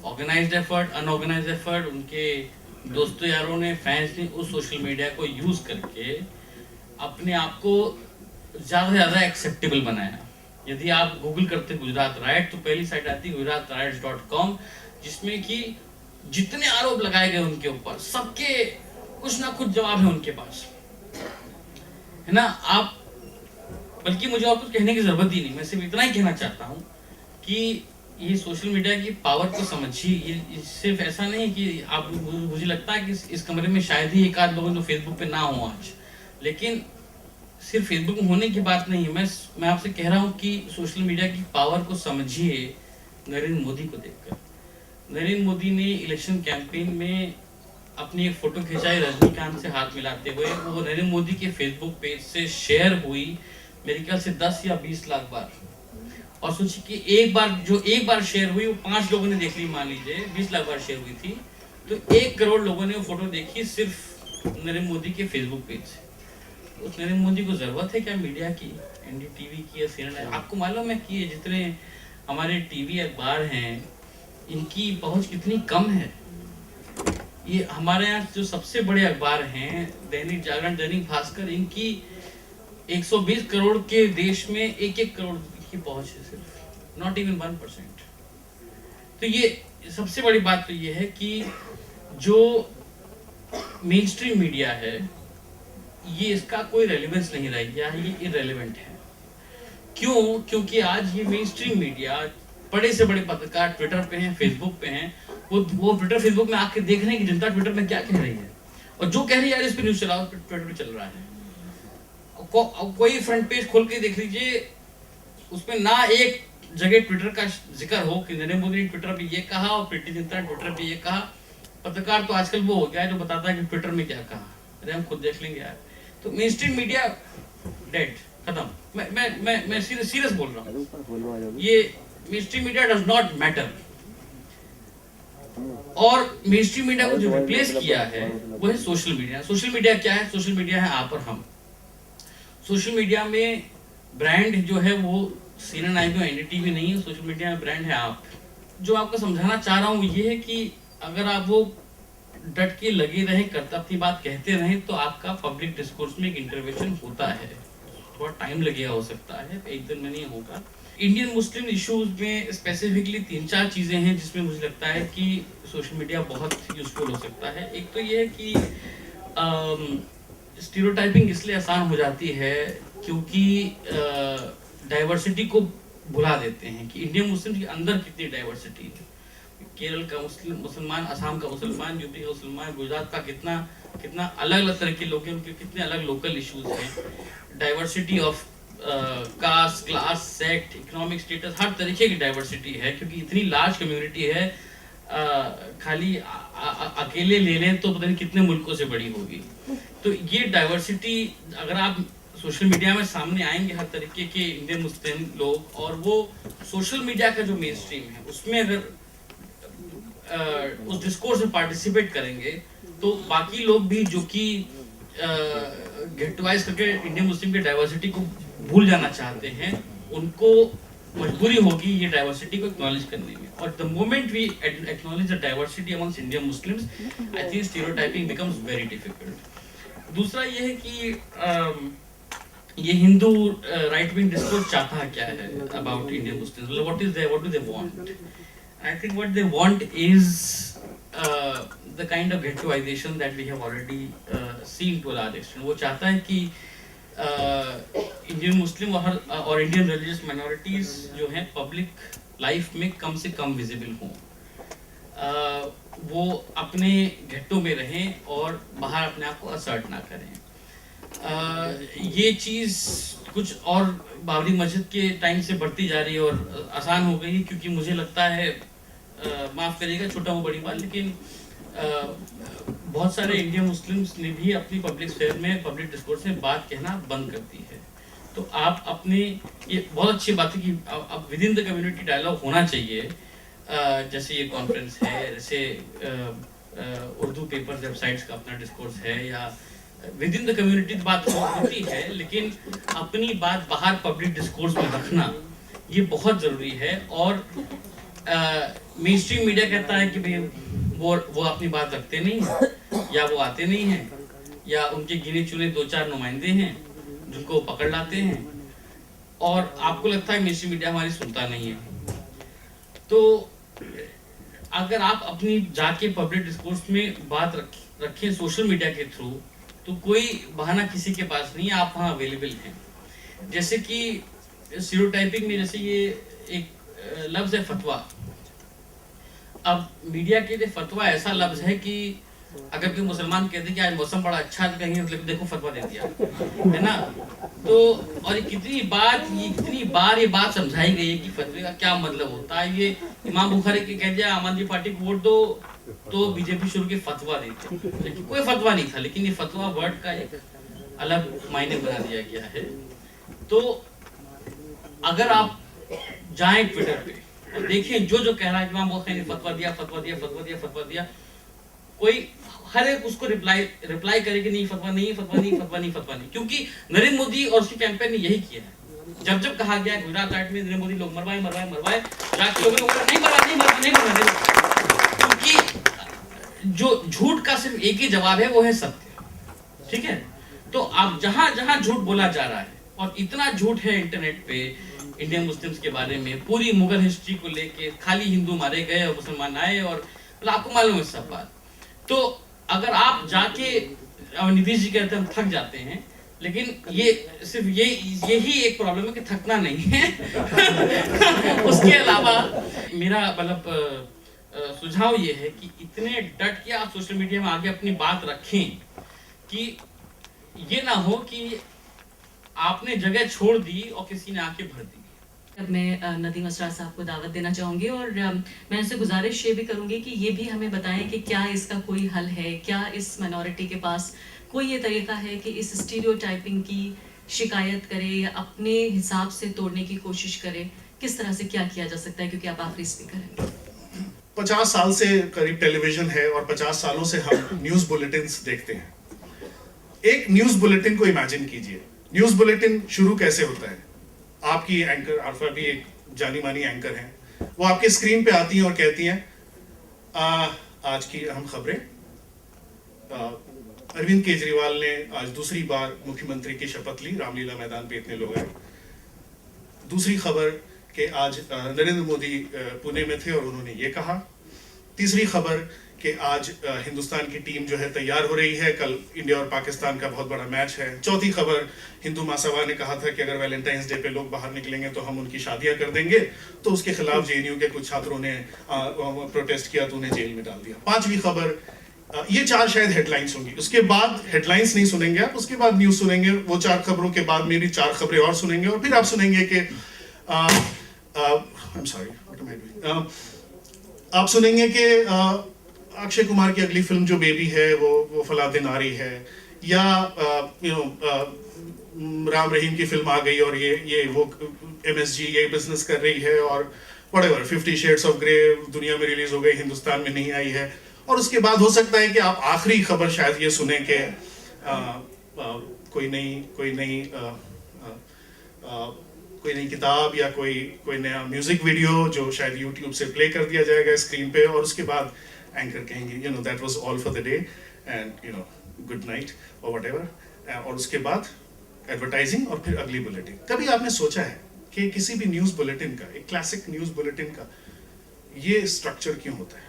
ऑर्गेनाइज्ड एफर्ट, अनऑर्गेनाइज्ड एफर्ट, उनके दोस्तों यारों ने, फैंस ने उस सोशल मीडिया को यूज करके अपने आप को ज़्यादा से ज़्यादा एक्सेप्टेबल बनाया। यदि आप गूगल करते गुजरात राइट तो पहली साइट आती है gujaratriots.com, जिसमें कि जितने आरोप लगाए गए उनके ऊपर सबके कुछ ना कुछ जवाब है उनके पास, है ना। आप बल्कि मुझे और कुछ कहने की जरूरत ही नहीं, मैं सिर्फ इतना ही कहना चाहता हूँ कि ये सोशल मीडिया की पावर को समझिए। ये सिर्फ ऐसा नहीं कि आप, मुझे लगता है कि इस कमरे में शायद ही एक आध लोग जो फेसबुक पे ना हो आज, लेकिन सिर्फ फेसबुक होने की बात नहीं है। मैं आपसे कह रहा हूँ कि सोशल मीडिया की पावर को समझिए नरेंद्र मोदी को देखकर। नरेंद्र मोदी ने इलेक्शन कैंपेन में अपनी एक फोटो खिंचाई रजनीकांत से हाथ मिलाते हुए, वो नरेंद्र मोदी के फेसबुक पेज से शेयर हुई मेरे ख्याल से 10 या 20 लाख बार। और सोचिए कि एक बार शेयर हुई वो 5 लोगों ने देख ली, मान लीजिए 20 लाख बार शेयर हुई थी, तो 1 करोड़ लोगों ने वो फोटो देखी सिर्फ नरेंद्र मोदी के फेसबुक पेज से। उस नरेंद्र मोदी को जरूरत है क्या मीडिया की, एनडीटीवी की या CNN? आपको मालूम है कि ये जितने हमारे टीवी अखबार हैं इनकी पहुंच कितनी कम है। ये हमारे यहाँ जो सबसे बड़े अखबार हैं, दैनिक जागरण, दैनिक भास्कर, इनकी 120 करोड़ के देश में 1-1 करोड़ की पहुंच है सिर्फ, नॉट इवन 1%। तो ये सबसे बड़ी बात तो ये है कि जो मेन स्ट्रीम मीडिया है ये इसका कोई रेलेवेंस नहीं रह गया है, ये इररेलेवेंट है। क्यों? क्योंकि आज ये मेन स्ट्रीम मीडिया, बड़े से बड़े पत्रकार ट्विटर पे हैं, फेसबुक पे हैं, वो ट्विटर फेसबुक में आके देख रहे हैं कि जनता ट्विटर में क्या कह रही है, और जो कह रही है यार इस पे न्यूज चलाओ, ट्विटर पे चल रहा है। कोई फ्रंट पेज खोल के देख लीजिए, उसमें ना एक जगह ट्विटर का जिक्र हो कि नरेंद्र मोदी ने ट्विटर पे ये कहा और प्रीति जिंटा ने ट्विटर पे ये कहा। पत्रकार तो आजकल वो हो गया है जो बताता है कि ट्विटर में क्या कहा, अरे हम खुद देख लेंगे यार। तो मेन स्ट्रीम मीडिया डेड, खत्म। मैं सीरियस बोल रहा हूँ, ये main stream media does not matter. और मेन स्ट्रीम मीडिया को जो रिप्लेस किया है वो है सोशल मीडिया। सोशल मीडिया क्या है? सोशल मीडिया है आप और हम। सोशल मीडिया में ब्रांड जो है वो CNN IB और NDTV नहीं है, सोशल मीडिया में ब्रांड है आप। जो आपको समझाना चाह रहा हूँ ये है कि अगर आप वो डट के लगे रहे, करता अपनी बात कहते रहें, तो आपका पब्लिक डिस्कोर्स में एक इंटरवेंशन होता है। थोड़ा टाइम लगेगा, हो सकता है, एक दिन में नहीं होगा। इंडियन मुस्लिम इश्यूज में स्पेसिफिकली 3-4 चीज़ें हैं जिसमें मुझे लगता है कि सोशल मीडिया बहुत यूजफुल हो सकता है। एक तो ये है कि स्टीरियोटाइपिंग इसलिए आसान हो जाती है क्योंकि डाइवर्सिटी को भुला देते हैं कि इंडियन मुस्लिम के अंदर कितनी डाइवर्सिटी है। केरल का मुसलमान, असम का मुसलमान, यूपी का मुसलमान, गुजरात का कितना अलग अलग तरह के लोग हैं, उनके कितने अलग लोकल इश्यूज हैं। Diversity of caste, class, sect, economic status, हर तरीके की डाइवर्सिटी है क्योंकि इतनी लार्ज कम्युनिटी है। खाली अकेले ले लें तो पता नहीं कितने मुल्कों से बड़ी होगी। तो ये डाइवर्सिटी अगर आप सोशल मीडिया में सामने आएंगे हर तरीके के इंडियन मुस्लिम लोग, और वो सोशल मीडिया का जो मेन स्ट्रीम है उसमें अगर उस डिस्कोर्स में पार्टिसिपेट करेंगे तो बाकी लोग भी जो कि गेटवाइज करके इंडियन मुस्लिम की डाइवर्सिटी को भूल जाना चाहते हैं, उनको मजबूरी होगी ये डाइवर्सिटी को एक्नॉलेज करने में। और the moment we acknowledge the diversity amongst Indian Muslims, I think stereotyping becomes very difficult. दूसरा ये है कि ये हिंदू राइट विंग डिस्कोर्स चाहता क्या है about Indian Muslims, what do they want? I think what they want is the kind of ghettoization that we have already seen to a large extent. वो चाहता है कि इंडियन मुस्लिम और इंडियन रिलीजियस माइनॉरिटीज जो हैं पब्लिक लाइफ में कम से कम विजिबल हों, वो अपने घेटों में रहें और बाहर अपने आप को असर्ट ना करें। ये चीज़ कुछ और बाबरी मस्जिद के टाइम से बढ़ती जा रही है और आसान हो गई, क्योंकि मुझे लगता है, माफ़ करिएगा छोटा हूँ बड़ी बात, लेकिन बहुत सारे इंडियन मुस्लिम्स ने भी अपनी पब्लिक स्फेयर में, पब्लिक डिस्कोर्स में बात कहना बंद कर दी है। तो आप अपने, ये बहुत अच्छी बात है कि अब within the community dialogue होना चाहिए, जैसे ये कॉन्फ्रेंस है, जैसे उर्दू पेपर्स वेबसाइट्स का अपना डिस्कोर्स है, या विद इन द कम्युनिटी बात होती है, लेकिन अपनी बात बाहर पब्लिक डिस्कोर्स में रखना ये बहुत ज़रूरी है। और मेन स्ट्रीम मीडिया कहता है कि भाई वो अपनी बात रखते नहीं हैं, या वो आते नहीं हैं, या उनके गिने चुने 2-4 नुमाइंदे हैं जिनको पकड़ लाते हैं, और आपको लगता है मेन स्ट्रीम मीडिया हमारी सुनता नहीं है। तो अगर आप अपनी जाके पब्लिक डिस्कोर्स में बात रखें सोशल मीडिया के थ्रू, तो कोई बहाना किसी के पास नहीं है, आप वहाँ अवेलेबल हैं। जैसे कि स्टीरियोटाइपिंग में जैसे ये एक लफ्ज़ है फतवा। अब मीडिया के लिए फतवा ऐसा लफ्ज़ है कि अगर कोई मुसलमान कहते कि आज मौसम बड़ा अच्छा है तो कहेंगे मतलब देखो फतवा दे दिया, है ना। तो और कितनी बार ये बात समझाई गई है कि फतवे का क्या मतलब होता है। ये इमाम बुखारी के कह दिया आम आदमी पार्टी को वोट दो तो बीजेपी शुरू के फतवा देते, लेकिन कोई फतवा नहीं था, लेकिन ये फतवा वर्ड का एक अलग मायने बना दिया गया है। तो अगर आप जाएं ट्विटर पे और देखें जो कह रहा है कि इमाम बुखारी ने फतवा दिया, कोई हर एक उसको रिप्लाई करे कि नहीं फतवा नहीं, क्योंकि नरेंद्र मोदी और उसकी कैंपेन ने यही किया है। जब कहा गया गुजरात आर्ट में नरेंद्र मोदी लोग मरवाए, जाके लोगों ने नहीं मरवाए, क्योंकि जो झूठ का सिर्फ एक ही जवाब है, वो है सत्य। ठीक है, तो आप जहां झूठ बोला जा रहा है, और इतना झूठ है इंटरनेट पे इंडियन मुस्लिम्स के बारे में, पूरी मुगल हिस्ट्री को लेके, खाली हिंदू मारे गए और मुसलमान आए, और मतलब आपको मालूम है सब बात। तो अगर आप जाके, नीतीश जी कहते हैं हम थक जाते हैं, लेकिन ये सिर्फ यही एक प्रॉब्लम है कि थकना नहीं है। उसके अलावा मेरा मतलब सुझाव ये है कि इतने डट के आप सोशल मीडिया में आगे अपनी बात रखें कि ये ना हो कि आपने जगह छोड़ दी और किसी ने आके भर दी। अब मैं नदीम असरार साहब को दावत देना चाहूँगी, और मैं उनसे गुजारिश ये भी करूँगी कि ये भी हमें बताएं कि क्या इसका कोई हल है, क्या इस माइनॉरिटी के पास कोई ये तरीका है कि इस स्टीरियोटाइपिंग की शिकायत करे या अपने हिसाब से तोड़ने की कोशिश करे, किस तरह से क्या किया जा सकता है, क्योंकि आप आखिरी स्पीकर हैं। 50 साल से करीब टेलीविजन है और 50 सालों से हम न्यूज़ बुलेटिन्स देखते हैं। एक न्यूज़ बुलेटिन को इमेजिन कीजिए, न्यूज़ बुलेटिन शुरू कैसे होता है। आपकी एंकर आरफा भी एक जानी मानी एंकर हैं, वो आपके स्क्रीन पे आती हैं और कहती हैं आज की अहम खबरें, अरविंद केजरीवाल ने आज दूसरी बार मुख्यमंत्री की शपथ ली, रामलीला मैदान पे इतने लोग आए। दूसरी खबर कि आज नरेंद्र मोदी पुणे में थे और उन्होंने ये कहा। तीसरी खबर कि आज हिंदुस्तान की टीम जो है तैयार हो रही है, कल इंडिया और पाकिस्तान का बहुत बड़ा मैच है। चौथी खबर, हिंदू महासभा ने कहा था कि अगर वैलेंटाइंस डे पे लोग बाहर निकलेंगे तो हम उनकी शादियां कर देंगे, तो उसके खिलाफ जेएनयू के कुछ छात्रों ने प्रोटेस्ट किया तो उन्हें जेल में डाल दिया। पांचवी खबर, ये 4 शायद हेडलाइंस होंगी, उसके बाद हेडलाइंस नहीं सुनेंगे आप, उसके बाद न्यूज सुनेंगे, वो 4 खबरों के बाद मेरी 4 खबरें और सुनेंगे, और फिर आप सुनेंगे कि आप सुनेंगे कि अक्षय कुमार की अगली फिल्म जो बेबी है वो फला दिन आ रही है, या राम रहीम की फिल्म आ गई और ये वो MSG ये बिजनेस कर रही है, और व्हाटएवर 50 शेड्स ऑफ ग्रे दुनिया में रिलीज हो गई, हिंदुस्तान में नहीं आई है। और उसके बाद हो सकता है कि आप आखिरी खबर शायद ये सुने कि कोई नई किताब या कोई नया म्यूजिक वीडियो जो शायद यूट्यूब से प्ले कर दिया जाएगा स्क्रीन पे, और उसके बाद एंकर कहेंगे that was all for the day and good night और व्हाटएवर, और उसके बाद एडवर्टाइजिंग और फिर अगली बुलेटिन। कभी आपने सोचा है कि किसी भी न्यूज़ बुलेटिन का, एक क्लासिक न्यूज़ बुलेटिन का ये स्ट्रक्चर क्यों होता है?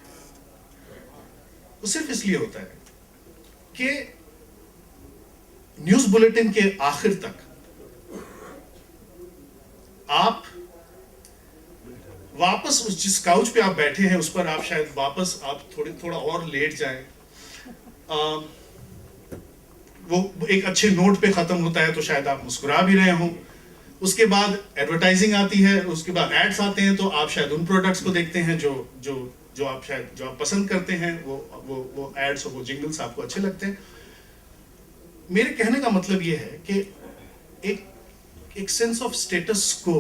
वो सिर्फ इसलिए होता है कि न्यूज़ बुलेटिन के आखिर तक आप वापस उस जिस काउच पे आप बैठे हैं उस पर आप शायद वापस आप थोड़ा और लेट जाएं। वो एक अच्छे नोट पे खत्म होता है तो शायद आप मुस्कुरा भी रहे हों। उसके बाद एडवर्टाइजिंग आती है, उसके बाद एड्स आते हैं, तो आप शायद उन प्रोडक्ट्स को देखते हैं जो आप पसंद करते हैं, वो एड्स और वो जिंगल्स आपको अच्छे लगते हैं। मेरे कहने का मतलब ये है कि एक सेंस ऑफ स्टेटस को,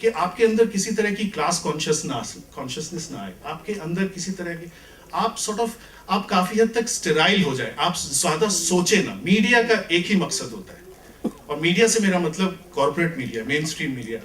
कि आपके अंदर किसी तरह की क्लास कॉन्शियसनेस ना आए, आपके अंदर किसी तरह की आप काफी हद तक स्टेराइल हो जाए, आप ज्यादा सोचे ना। मीडिया का एक ही मकसद होता है, और मीडिया से मेरा मतलब corporate media, main stream media.